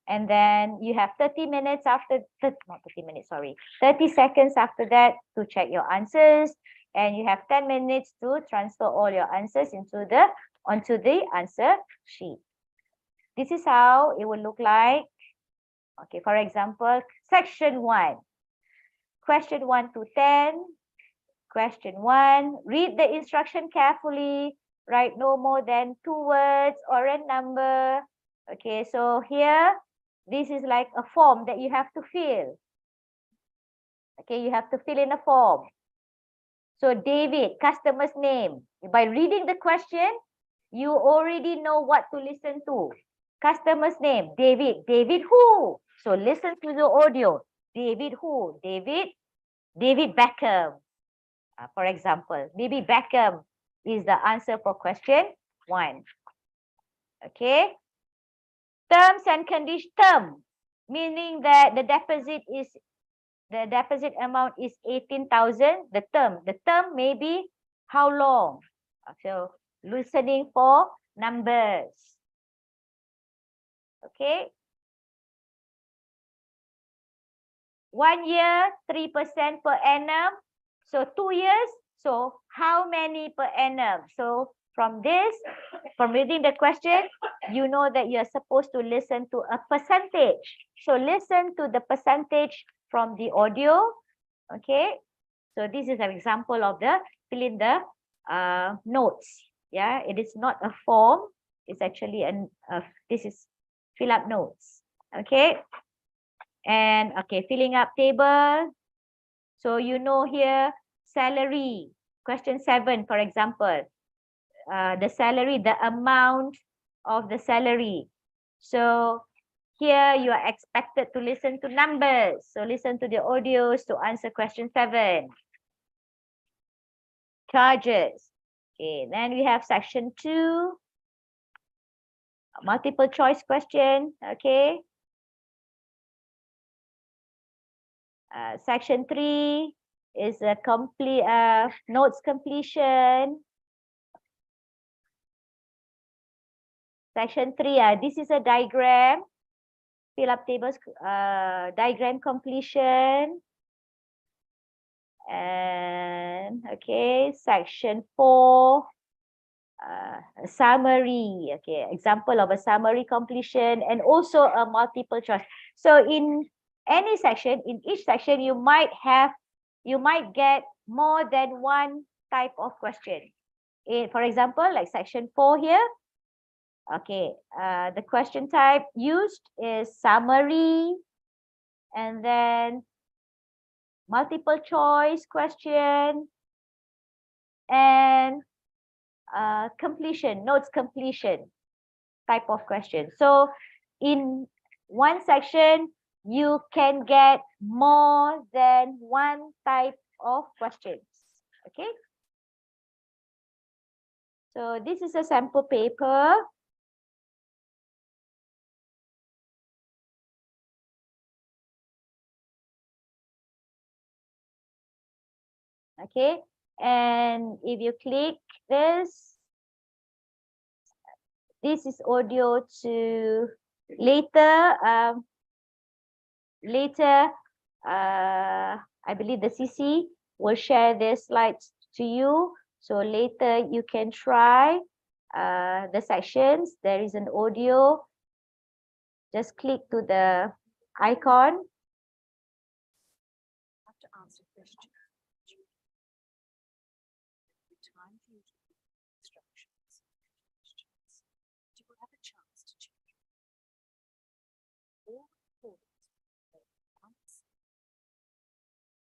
And then you have 30 minutes after, not 30 minutes, sorry, 30 seconds after that to check your answers. And you have 10 minutes to transfer all your answers onto the answer sheet. This is how it will look like. Okay, for example, section 1. Question 1 to 10. Question 1, read the instruction carefully. Write no more than 2 words or a number. Okay, so here, this is like a form that you have to fill. Okay, you have to fill in a form. So David, customer's name. By reading the question, you already know what to listen to. Customer's name, David. David who? So listen to the audio. David who? David Beckham. For example, maybe Beckham is the answer for question 1. Okay. Terms and conditions. Term, meaning that the deposit amount is 18,000. The term may be how long. So listening for numbers. Okay. 1 year, 3% per annum. So 2 years, so how many per annum? So from reading the question, you know that you're supposed to listen to a percentage. So listen to the percentage from the audio. Okay. So this is an example of the fill in the notes. Yeah, it is not a form. It's actually this is fill up notes. Okay. And okay, filling up table. So you know here, salary. Question 7, for example. The salary, the amount of the salary. So here you are expected to listen to numbers. So listen to the audios to answer question 7. Charges. Okay, then we have section 2. Multiple choice question. Okay. Section 3 is a complete notes completion. Section 3, this is a diagram. Fill up tables, diagram completion. And okay, section 4, a summary. Okay, example of a summary completion and also a multiple choice. So in any section, in each section, you might get more than one type of question. For example, like section 4 here. Okay, the question type used is summary, and then multiple choice question, and completion, notes completion type of question. So in one section, you can get more than one type of questions. Okay. So this is a sample paper. Okay, and if you click this is audio to later. I believe the CC will share the slides to you. So later you can try the sections. There is an audio. Just click to the icon. To answer questions. Time for you to read instructions. You will have a chance to check all recordings.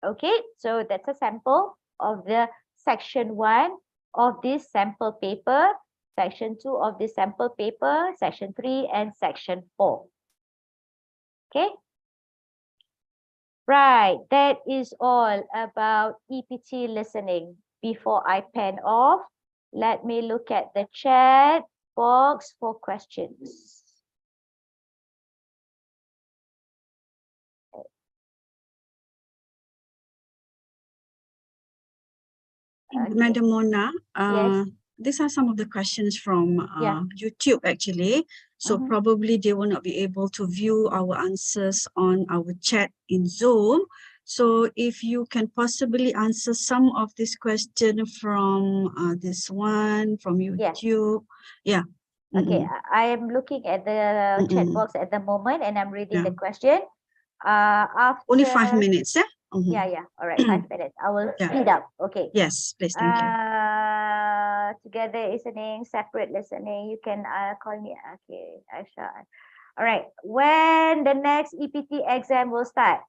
Okay, so that's a sample of the section 1 of this sample paper, section 2 of this sample paper, section 3 and section 4. Okay. Right, that is all about EPT listening. Before I pen off, let me look at the chat box for questions. Okay. Madam Mona, yes. These are some of the questions from YouTube actually. So probably they will not be able to view our answers on our chat in Zoom. So if you can possibly answer some of this question from this one from YouTube. Yeah. Okay, I am looking at the chat box at the moment and I'm reading the question. After only 5 minutes, yeah? Yeah. All right, 5 minutes. I will speed up. Okay. Yes, please. Thank you. Together listening, separate listening. You can call me. Okay, Aisha. All right. When the next EPT exam will start?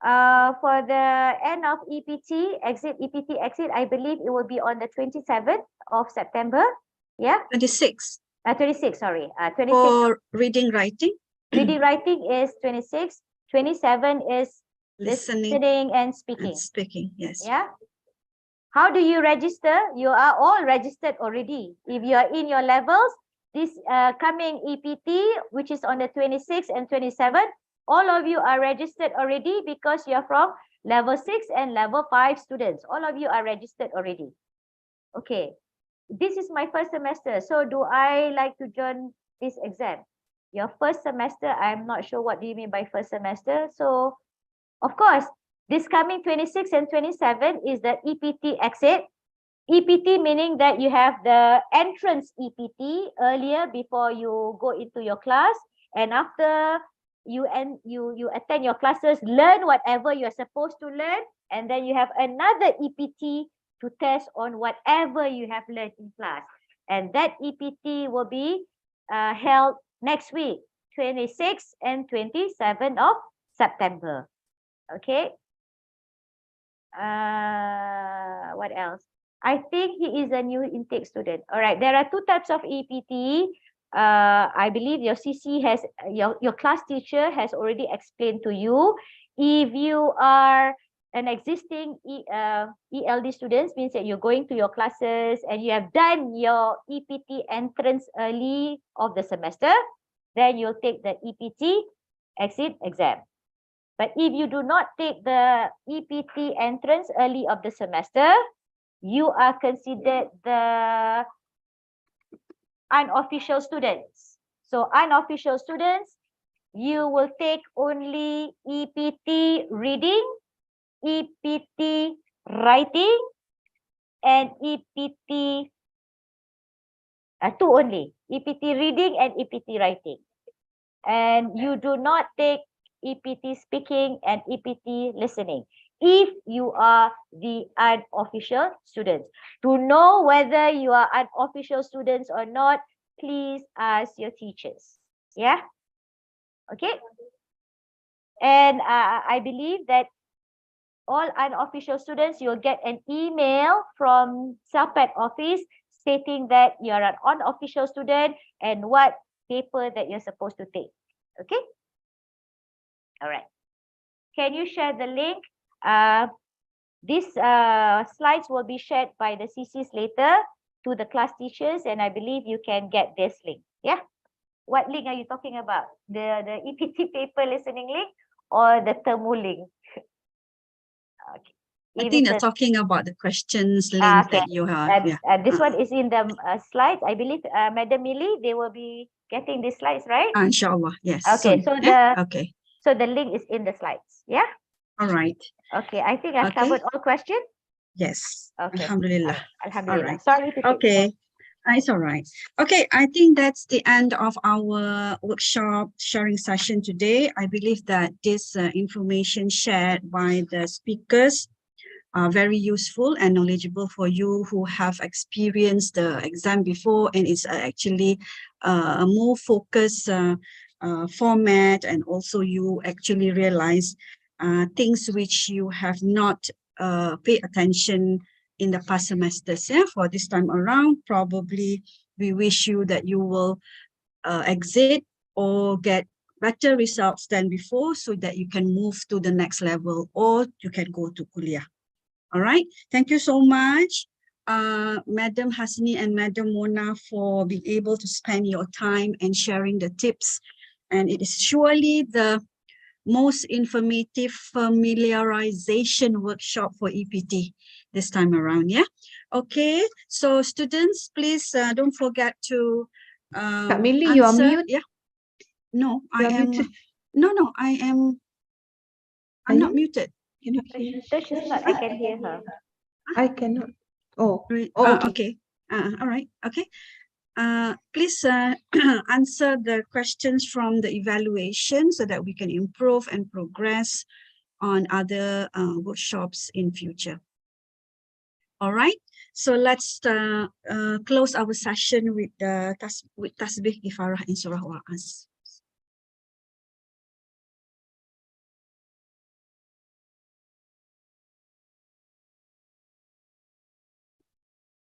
For the end of EPT exit, I believe it will be on the 27th of September. Yeah. 26. 26. Sorry. 26. For reading, writing. Reading, writing is 26. 27 is listening and speaking. Yes. Yeah. How do you register? You are all registered already. If you are in your levels, this coming EPT, which is on the 26th and 27th, all of you are registered already because you are from level 6 and level 5 students. All of you are registered already. Okay. This is my first semester. So do I like to join this exam? Your first semester, I'm not sure what do you mean by first semester. So, of course, this coming 26 and 27 is the EPT exit. EPT meaning that you have the entrance EPT earlier before you go into your class, and after you attend your classes, learn whatever you're supposed to learn, and then you have another EPT to test on whatever you have learned in class. And that EPT will be held next week, 26 and 27 of September. Okay. What else? I think he is a new intake student. All right. There are two types of EPT. I believe your CC has, your class teacher has already explained to you. If you are an existing ELD students, means that you're going to your classes and you have done your EPT entrance early of the semester, then you'll take the EPT exit exam. But if you do not take the EPT entrance early of the semester, you are considered the unofficial students. So unofficial students, you will take only EPT reading, EPT writing, and EPT two only, EPT reading and EPT writing. And you do not take EPT speaking and EPT listening if you are the unofficial students. To know whether you are unofficial students or not, please ask your teachers. Yeah? Okay? And I believe that all unofficial students, you'll get an email from Self-Pad office stating that you're an unofficial student and what paper that you're supposed to take. Okay? All right. Can you share the link? These slides will be shared by the CCs later to the class teachers, and I believe you can get this link. Yeah. What link are you talking about? The EPT paper listening link or the thermo link? Okay. I think they're talking about the questions link okay. that you have. This one is in the slides. I believe Madam Millie, they will be getting these slides, right? Inshallah, yes. Okay, soon. So the link is in the slides. Yeah. All right. Okay, I think I've covered all questions. Yes. Okay. Alhamdulillah. Alhamdulillah. All right. Sorry to take Okay. It's all right. Okay, I think that's the end of our workshop sharing session today. I believe that this information shared by the speakers are very useful and knowledgeable for you who have experienced the exam before, and it's actually a more focused format, and also you actually realize things which you have not paid attention in the past semesters. Yeah, for this time around, probably we wish you that you will exit or get better results than before, so that you can move to the next level or you can go to kuliah. All right, thank you so much, Madam Hasni and Madam Mona, for being able to spend your time and sharing the tips. And it is surely the most informative familiarization workshop for EPT this time around. Yeah. Okay. So students, please don't forget to Millie, answer. you are mute. Yeah. No, You I am. muted. No, I am. I'm not muted. No, she's not. I can hear her. I cannot. Oh, okay. okay. All right. Okay. Please answer the questions from the evaluation so that we can improve and progress on other workshops in future. All right. So let's close our session with the tasbih ifarah in Surah Wa'as.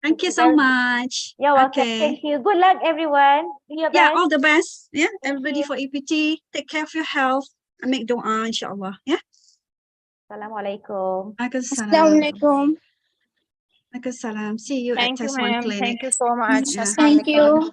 Thank you so much. You're welcome. Okay. Thank you. Good luck, everyone. Yeah, all the best. Yeah, everybody for EPT. Take care of your health and make dua, inshallah. Yeah. Assalamualaikum. Assalamualaikum. Waalaikumsalam. See you at Test 1 Clinic. Thank you so much. Yeah. Thank you.